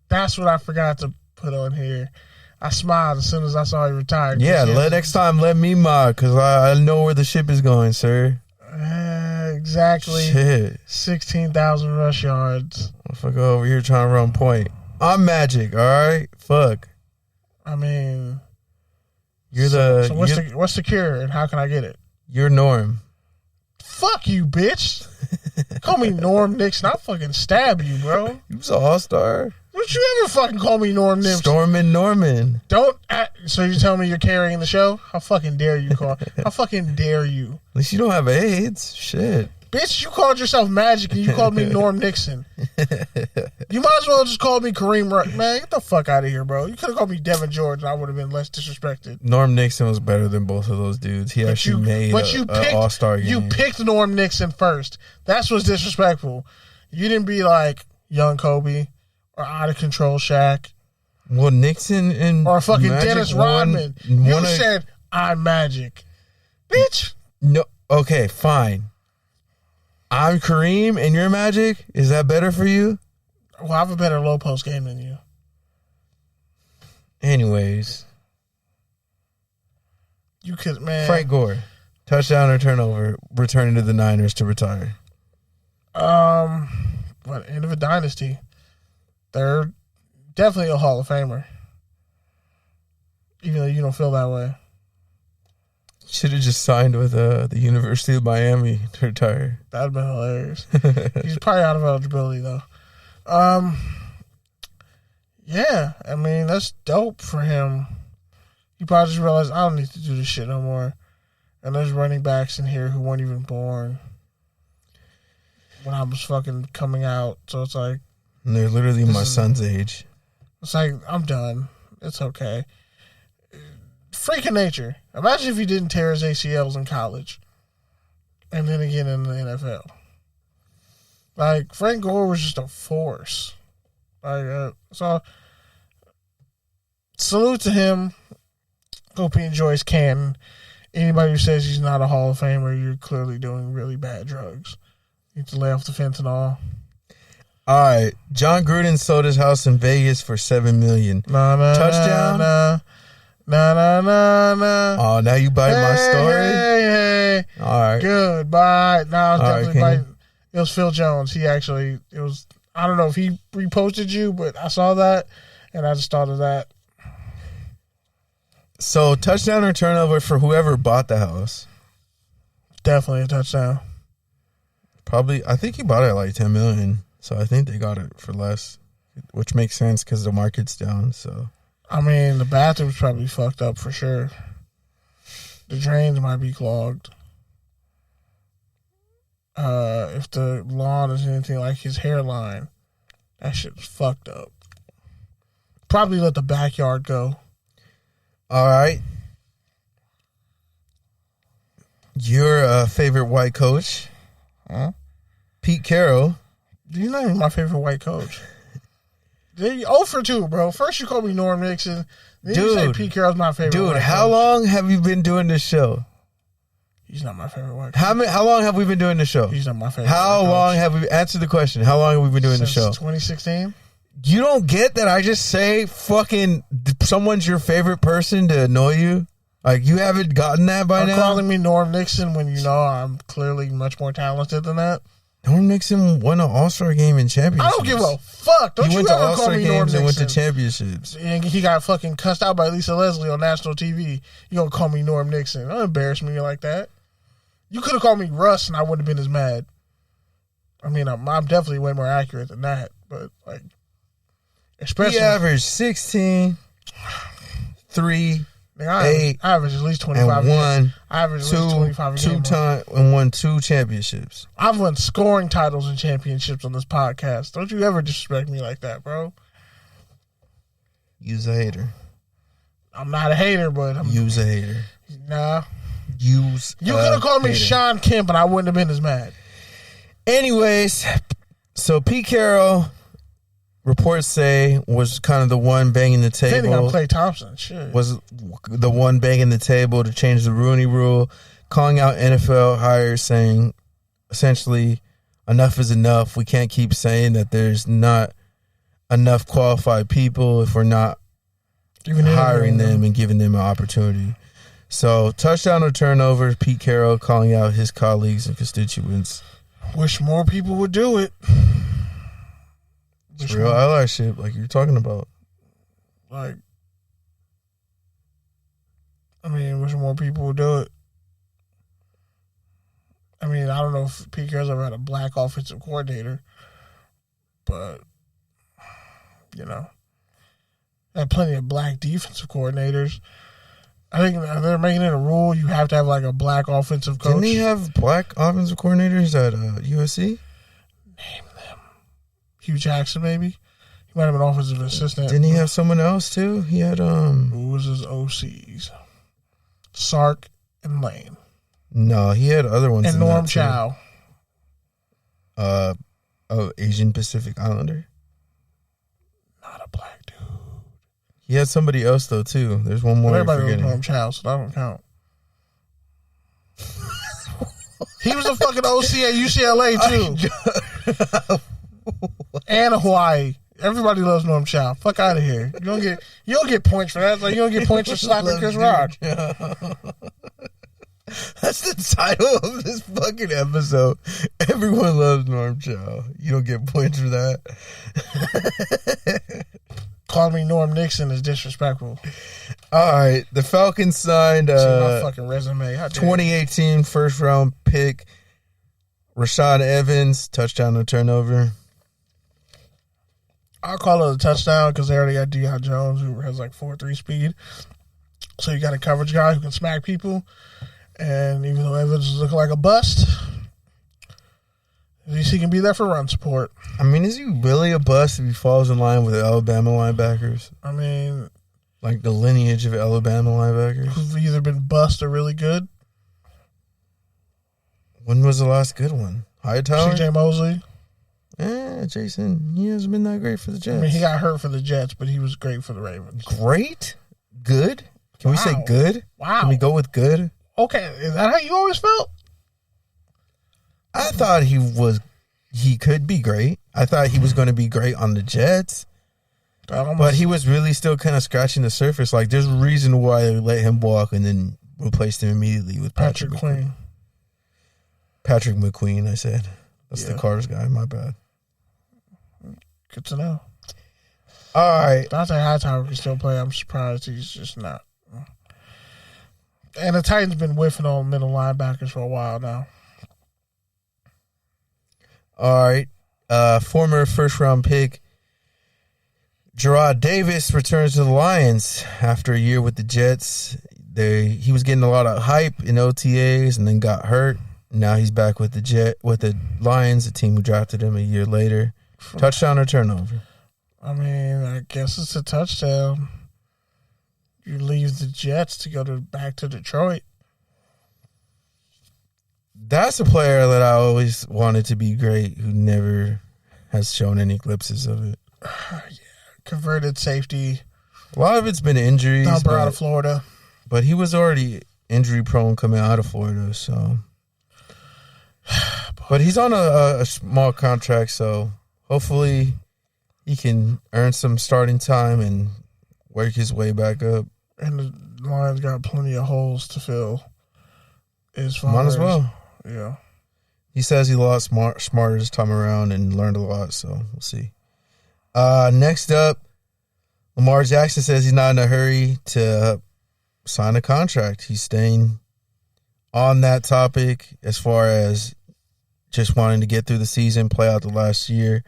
That's what I forgot to put on here. I smiled as soon as I saw he retired. Yeah, next time let me mock, because I know where the ship is going, sir. Exactly. Shit. 16,000 rush yards. Motherfucker over here trying to run point. I'm Magic, all right? Fuck. I mean, You're so what's the cure and how can I get it? You're Norm. Fuck you, bitch. Call me Norm Nixon. I'll fucking stab you, bro. You was an all-star. Don't you ever fucking call me Norm Nixon? Stormin' Norman. Don't. So you telling me you're carrying the show? How fucking dare you call? How fucking dare you? At least you don't have AIDS. Shit. Bitch, you called yourself Magic and you called me Norm Nixon. You might as well just call me Kareem Rush. Man, get the fuck out of here, bro. You could have called me Devin George and I would have been less disrespected. Norm Nixon was better than both of those dudes. He actually made an all-star game. You picked Norm Nixon first. That's what's disrespectful. You didn't be like young Kobe or out of control Shaq. Well, Nixon and or fucking Magic Dennis Rodman. You said, I'm Magic. Bitch. No. Okay, fine. I'm Kareem and you're Magic? Is that better for you? Well, I have a better low post game than you. Anyways. You could, man. Frank Gore. Touchdown or turnover, returning to the Niners to retire. What, end of a dynasty. They're definitely a Hall of Famer. Even though you don't feel that way. Should have just signed with the University of Miami to retire. That'd have been hilarious. He's probably out of eligibility though. Yeah, I mean that's dope for him. He probably just realized I don't need to do this shit no more. And there's running backs in here who weren't even born when I was fucking coming out. So it's like, and they're literally my son's age. It's like, I'm done. It's okay. Freak of nature. Imagine if he didn't tear his ACLs in college and then again in the NFL. Like, Frank Gore was just a force. Like, so, salute to him. Hope he enjoys Canton. Anybody who says he's not a Hall of Famer, you're clearly doing really bad drugs. You need to lay off the fentanyl. All right. John Gruden sold his house in Vegas for $7 million. Touchdown? Nah. Oh, now you bite my story? Hey. All right. Goodbye. No, I was definitely right, biting. It was Phil Jones. It was, I don't know if he reposted you, but I saw that, and I just thought of that. So, touchdown or turnover for whoever bought the house? Definitely a touchdown. Probably, I think he bought it at like $10 million. So, I think they got it for less, which makes sense because the market's down, so. I mean, the bathroom's probably fucked up for sure. The drains might be clogged. If the lawn is anything like his hairline, that shit's fucked up. Probably let the backyard go. All right. Your favorite white coach, Pete Carroll. He's not even my favorite white coach. 0 for 2, bro. First you call me Norm Nixon. Then you say Pete Carroll's my favorite. Dude, white how coach. long have you been doing this show? He's not my favorite white coach. How long have we been doing the show? He's not my favorite How white coach. long have we answered the question? How long have we been doing Since the show? 2016. You don't get that I just say fucking someone's your favorite person to annoy you? Like, you haven't gotten that by now? Calling me Norm Nixon when you know I'm clearly much more talented than that. Norm Nixon won an All-Star game in championships. I don't give a fuck. Don't He you went to ever call All-Star me Norm games and went to Nixon. championships. And he got fucking cussed out by Lisa Leslie on national TV. You gonna call me Norm Nixon? Don't embarrass me like that. You could have called me Russ and I wouldn't have been as mad. I mean, I'm definitely way more accurate than that. But, like, especially... He averaged 16, 3, I 8, average at least 25 and a game. won I average at least 25 a game. and won 2 championships. I've won scoring titles and championships on this podcast. Don't you ever disrespect me like that, bro. You's a hater. I'm not a hater, but I'm... You's a hater. Nah. You's You could have called me hater. Sean Kemp and I wouldn't have been as mad. Anyways, so Pete Carroll, reports say, was kind of the one banging the Depending on table. Klay Thompson, shit. Was the one banging the table to change the Rooney Rule, calling out NFL hires, saying essentially enough is enough. We can't keep saying that there's not enough qualified people if we're not hiring them and giving them an opportunity. So, touchdown or turnover, Pete Carroll calling out his colleagues and constituents. Wish more people would do it. It's real ally shit like you're talking about. Like, I mean, wish more people would do it. I mean, I don't know if Pete Carroll's ever had a black offensive coordinator, but, you know, had plenty of black defensive coordinators. I think they're making it a rule you have to have like a black offensive coach. Didn't he have black offensive coordinators at USC? Name them. Hugh Jackson, maybe. He might have been offensive assistant. Didn't he have someone else too? He had Who was his OCs? Sark and Lane. No, he had other ones. And than Norm that, too. Chow. Asian Pacific Islander. Not a black dude. He had somebody else though too. There's one more. Everybody knows forgetting. Norm Chow, so that don't count. He was a fucking OC at UCLA too. And Hawaii. Everybody loves Norm Chow. Fuck out of here. You don't get points for that. Like, you don't get points for slapping Chris Rock. That's the title of this fucking episode. Everyone loves Norm Chow. You don't get points for that. Calling me Norm Nixon is disrespectful. All right. The Falcons signed See my fucking resume. 2018 first round pick Rashad Evans, touchdown and turnover. I'll call it a touchdown because they already got Deion Jones, who has like 4.3 speed. So you got a coverage guy who can smack people. And even though Evans is looking like a bust, at least he can be there for run support. I mean, is he really a bust if he falls in line with the Alabama linebackers? I mean, Like the lineage of Alabama linebackers? who've either been bust or really good. When was the last good one? Hightower? CJ Mosley. Jason, he hasn't been that great for the Jets. I mean, he got hurt for the Jets, but he was great for the Ravens. Great? Good? Can we say Wow. good? Wow. Can we go with good? Okay, is that how you always felt? I thought he could be great. I thought he was going to be great on the Jets. But he was really still kind of scratching the surface. Like, there's a reason why they let him walk and then replaced him immediately with Patrick Queen. Patrick McQueen, I said. That's Yeah. the Cars guy. My bad. Good to know. All right. Dante Hightower can still play. I'm surprised he's just not. And the Titans been whiffing on middle linebackers for a while now. All right. Former first-round pick Gerard Davis returns to the Lions after a year with the Jets. He was getting a lot of hype in OTAs and then got hurt. Now he's back with the Lions, the team who drafted him a year later. Touchdown or turnover? I mean, I guess it's a touchdown. You leave the Jets to go back to Detroit. That's a player that I always wanted to be great who never has shown any glimpses of it. Yeah. Converted safety. A lot of it's been injuries. Dumper out of Florida. But he was already injury prone coming out of Florida. So, but he's on a small contract, so hopefully he can earn some starting time and work his way back up. And the Lions got plenty of holes to fill. Might as well. Yeah. He says he lost smarter this time around and learned a lot, so we'll see. Next up, Lamar Jackson says he's not in a hurry to sign a contract. He's staying on that topic as far as just wanting to get through the season, play out the last year.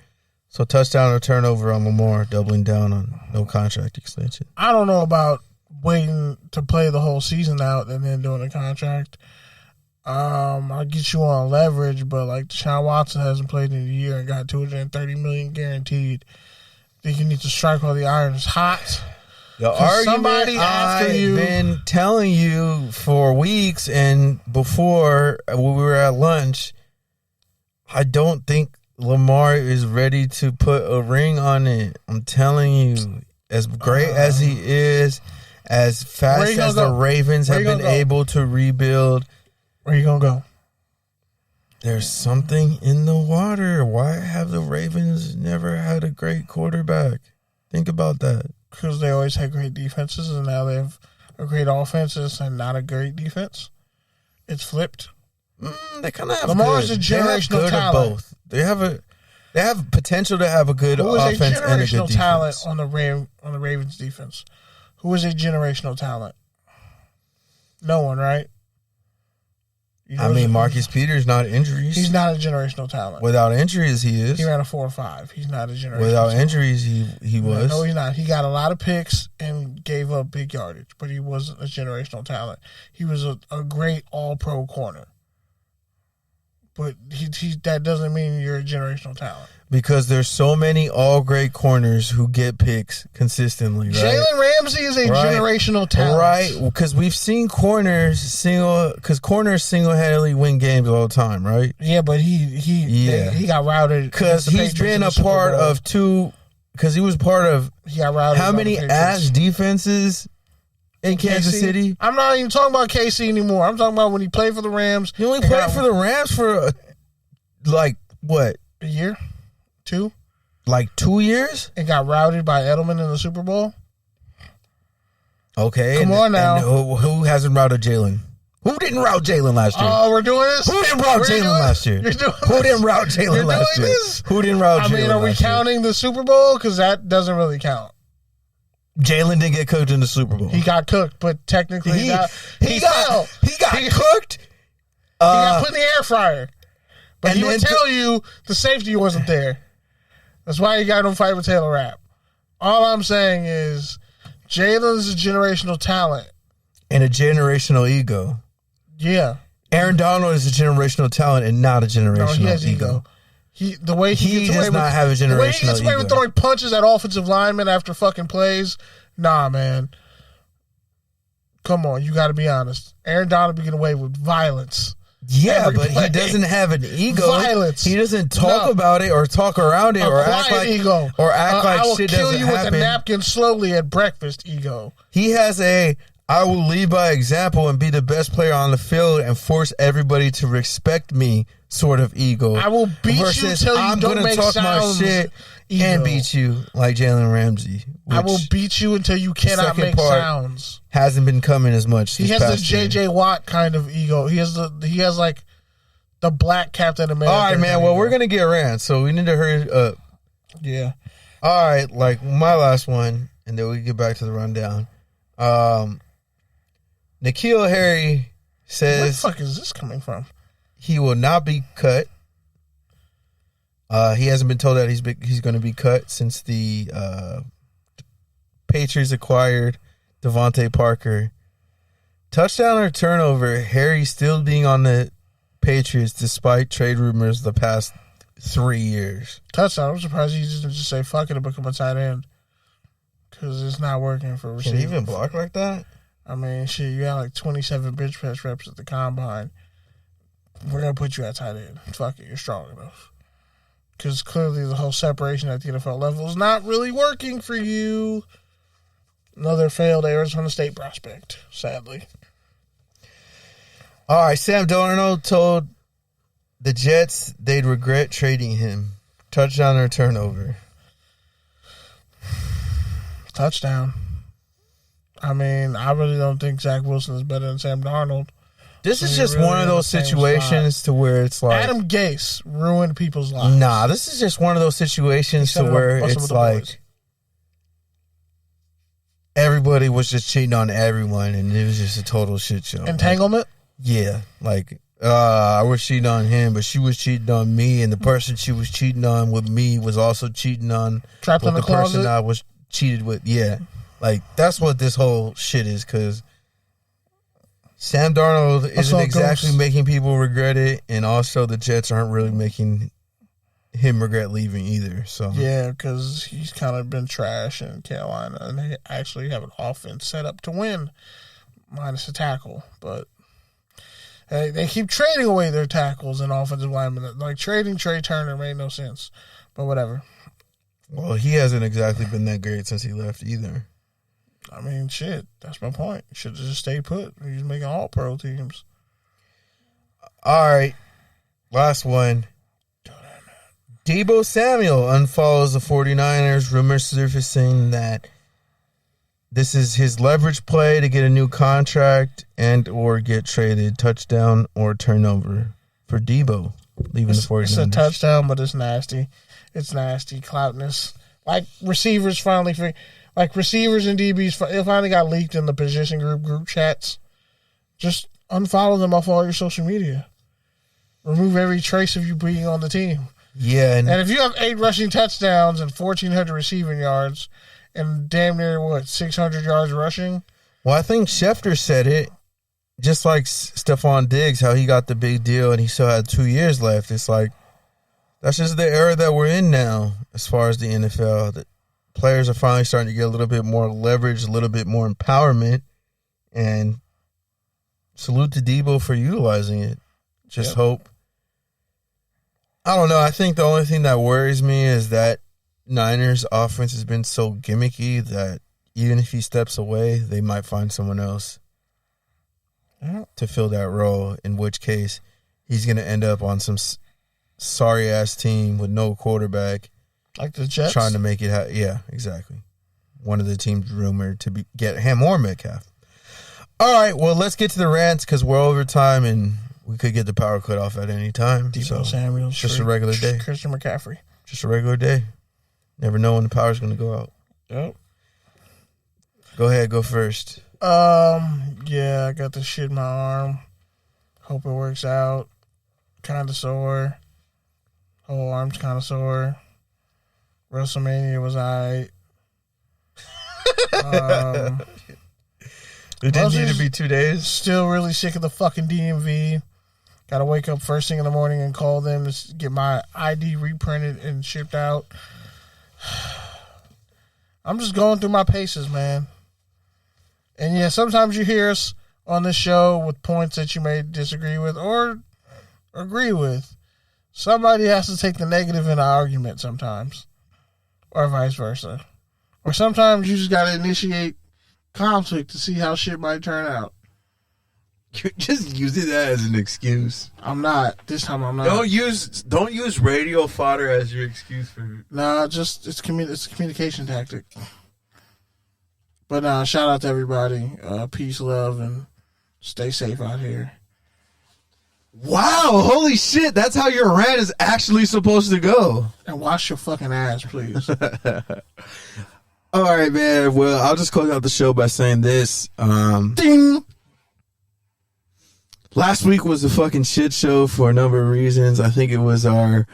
So touchdown or turnover on Lamar, doubling down on no contract extension. I don't know about waiting to play the whole season out and then doing a contract. I'll get you on leverage, but like Deshaun Watson hasn't played in a year and got $230 million guaranteed. Think you need to strike while the iron is hot. The argument I've been telling you for weeks and before when we were at lunch, I don't think Lamar is ready to put a ring on it. I'm telling you, as great as he is, as fast as the Ravens have been able to rebuild. Where you gonna go? There's something in the water. Why have the Ravens never had a great quarterback? Think about that. Because they always had great defenses, and now they have a great offense and not a great defense. It's flipped. They kind of have Lamar's good. a generational talent. Both. They have potential to have a good offense and a good defense. Who is a generational talent on the Ravens defense? Who is a generational talent? No one, right? I mean, Marcus Peters, not injuries. He's not a generational talent. Without injuries, he is. He ran a 4.5. He's not a generational Without talent. injuries, he was. No, he's not. He got a lot of picks and gave up big yardage, but he wasn't a generational talent. He was a great all-pro corner. But that doesn't mean you're a generational talent. Because there's so many all-great corners who get picks consistently, right? Jalen Ramsey is a generational talent. Right, because we've seen corners single-handedly win games all the time, right? Yeah, but he got routed. Because he's been a part of two, because he was part of how many ass defenses in Kansas City? I'm not even talking about KC anymore. I'm talking about when he played for the Rams. He only played for the Rams for, what? A year? 2? Like 2 years? And got routed by Edelman in the Super Bowl? Okay. Come on now. And who hasn't routed Jalen? Who didn't route Jalen last year? Oh, we're doing this? Who didn't route Jalen last year? Who didn't route Jalen last year? Who didn't route Jalen last year? Are we counting the Super Bowl? Because that doesn't really count. Jalen didn't get cooked in the Super Bowl. He got cooked, but technically he got cooked. He got put in the air fryer. But he would tell you the safety wasn't there. That's why he got him fight with Taylor Rapp. All I'm saying is Jalen's a generational talent. And a generational ego. Yeah. Aaron Donald is a generational talent and not a generational ego. No, he has ego. He does not have a generational ego. The way he gets away with throwing punches at offensive linemen after fucking plays, nah, man. Come on, you got to be honest. Aaron Donald be getting away with violence. Yeah, but he doesn't have an ego. Violence. He doesn't talk about it or talk around it or act like ego. Or act like shit doesn't happen. I will kill you with a napkin slowly at breakfast ego. He has I will lead by example and be the best player on the field and force everybody to respect me sort of ego. I will beat you until you don't make sounds. I'm going to talk my shit ego. And beat you like Jalen Ramsey. I will beat you until you cannot make sounds. Hasn't been coming as much. He has the J.J. Watt kind of ego. He has like the black Captain America. All right, man. Well, we're gonna get ran, so we need to hurry up. Yeah. All right, like my last one, and then we get back to the rundown. N'Keal Harry says, "Where the fuck is this coming from?" He will not be cut. He hasn't been told that he's going to be cut since the Patriots acquired Devontae Parker. Touchdown or turnover, Harry still being on the Patriots despite trade rumors the past 3 years. Touchdown. I'm surprised he didn't just say fuck it and become a tight end because it's not working for receivers. Can he even block like that? I mean, shit, you got like 27 bench press reps at the combine. We're going to put you at tight end. Fuck it, you're strong enough. Because clearly the whole separation at the NFL level is not really working for you. Another failed Arizona State prospect, sadly. All right, Sam Darnold told the Jets they'd regret trading him. Touchdown or turnover? Touchdown. I mean, I really don't think Zach Wilson is better than Sam Darnold. This is just one of those situations to where it's like Adam Gase ruined people's lives. Nah, this is just one of those situations to where it's like everybody was just cheating on everyone, and it was just a total shit show. Entanglement? Yeah, like I was cheating on him, but she was cheating on me, and the person she was cheating on with me was also cheating on Trapped in the closet? person I was cheated with. Yeah, like that's what this whole shit is, because Sam Darnold isn't exactly making people regret it, and also the Jets aren't really making him regret leaving either. So yeah, because he's kind of been trash in Carolina, and they actually have an offense set up to win, minus a tackle. But they keep trading away their tackles and offensive linemen. Like trading Trey Turner made no sense, but whatever. Well, he hasn't exactly been that great since he left either. I mean, shit, that's my point. You should have just stayed put. He's making all pro teams. All right, last one. Deebo Samuel unfollows the 49ers. Rumors surfacing that this is his leverage play to get a new contract and or get traded. Touchdown or turnover for Deebo leaving the 49ers. It's a touchdown, but it's nasty. It's nasty. Cloutness. Like receivers finally... Like receivers and DBs, it finally got leaked in the position group chats. Just unfollow them off all your social media. Remove every trace of you being on the team. Yeah. And if you have 8 rushing touchdowns and 1,400 receiving yards and damn near, 600 yards rushing? Well, I think Schefter said it, just like Stephon Diggs, how he got the big deal and he still had 2 years left. It's like, that's just the era that we're in now as far as the NFL. Players are finally starting to get a little bit more leverage, a little bit more empowerment, and salute to Deebo for utilizing it. Just hope. I don't know. I think the only thing that worries me is that Niners offense has been so gimmicky that even if he steps away, they might find someone else to fill that role, in which case he's going to end up on some sorry-ass team with no quarterback. Like the Jets? Trying to make it yeah, exactly. One of the teams rumored to get him or Metcalf. All right, well, let's get to the rants because we're over time and we could get the power cut off at any time. Deebo Samuel. Just a regular day. Christian McCaffrey. Just a regular day. Never know when the power's going to go out. Yep. Go ahead, go first. Yeah, I got this shit in my arm. Hope it works out. Kind of sore. Whole arm's kind of sore. WrestleMania was alright. It didn't need to be 2 days. Still really sick of the fucking DMV. Got to wake up first thing in the morning and call them to get my ID reprinted and shipped out. I'm just going through my paces, man. And yeah, sometimes you hear us on this show with points that you may disagree with or agree with. Somebody has to take the negative in an argument sometimes. Or vice versa. Or sometimes you just got to initiate conflict to see how shit might turn out. You're just using that as an excuse. I'm not. This time I'm not. Don't use radio fodder as your excuse for. Nah, just it's a communication tactic. But shout out to everybody. Peace, love, and stay safe out here. Wow, holy shit, that's how your rant is actually supposed to go. And wash your fucking ass, please. All right, man. Well, I'll just close out the show by saying this. Ding! Last week was a fucking shit show for a number of reasons. I think it was our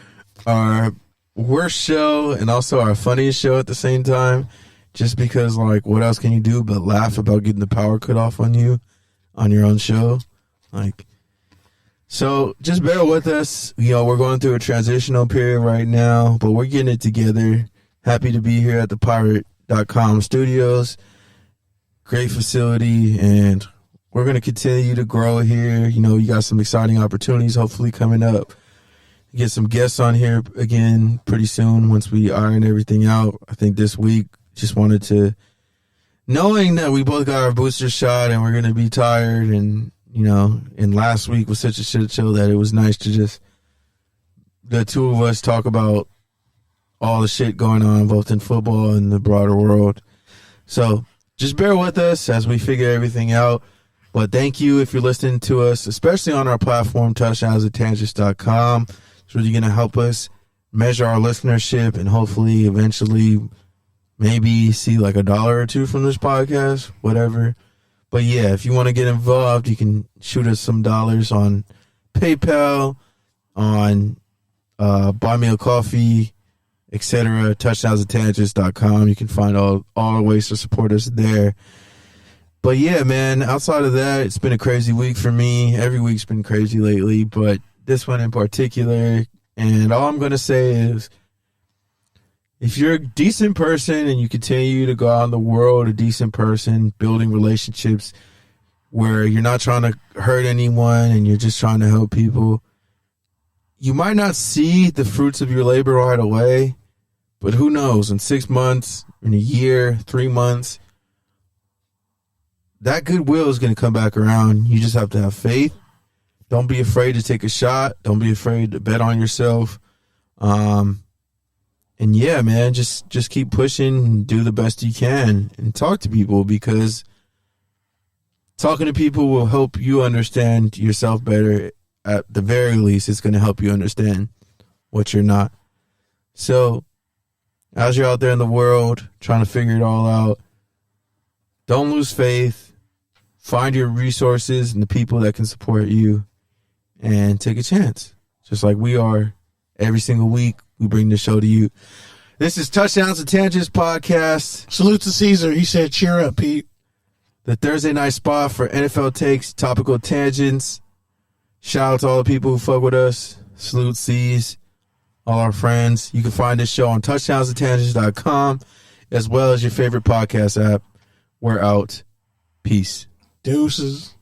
worst show and also our funniest show at the same time. Just because, like, what else can you do but laugh about getting the power cut off on you on your own show? Like... So just bear with us. You know, we're going through a transitional period right now, but we're getting it together. Happy to be here at the pirate.com studios. Great facility, and we're going to continue to grow here. You know, you got some exciting opportunities hopefully coming up. Get some guests on here again pretty soon once we iron everything out. I think this week just wanted to, knowing that we both got our booster shot and we're going to be tired and And last week was such a shit show that it was nice to just the two of us talk about all the shit going on both in football and the broader world. So just bear with us as we figure everything out. But thank you if you're listening to us, especially on our platform, touchdownsandtangents.com. It's really going to help us measure our listenership and hopefully eventually maybe see like $1 or $2 from this podcast, whatever. But yeah, if you want to get involved, you can shoot us some dollars on PayPal, on Buy Me a Coffee, etc. touchdownsandtangents.com. You can find all the ways to support us there. But yeah, man, outside of that, it's been a crazy week for me. Every week's been crazy lately, but this one in particular. And all I'm going to say is, if you're a decent person and you continue to go out in the world a decent person, building relationships where you're not trying to hurt anyone and you're just trying to help people, you might not see the fruits of your labor right away, but who knows, in 6 months, in a year, 3 months, that goodwill is going to come back around. You just have to have faith. Don't be afraid to take a shot. Don't be afraid to bet on yourself. And yeah, man, just keep pushing and do the best you can and talk to people, because talking to people will help you understand yourself better. At the very least, it's going to help you understand what you're not. So as you're out there in the world trying to figure it all out, don't lose faith. Find your resources and the people that can support you and take a chance. Just like we are every single week. We bring the show to you. This is Touchdowns and Tangents podcast. Salute to Caesar. He said, cheer up, Pete. The Thursday night spot for NFL takes, topical tangents. Shout out to all the people who fuck with us. Salute C's, all our friends. You can find this show on touchdownsandtangents.com as well as your favorite podcast app. We're out. Peace. Deuces.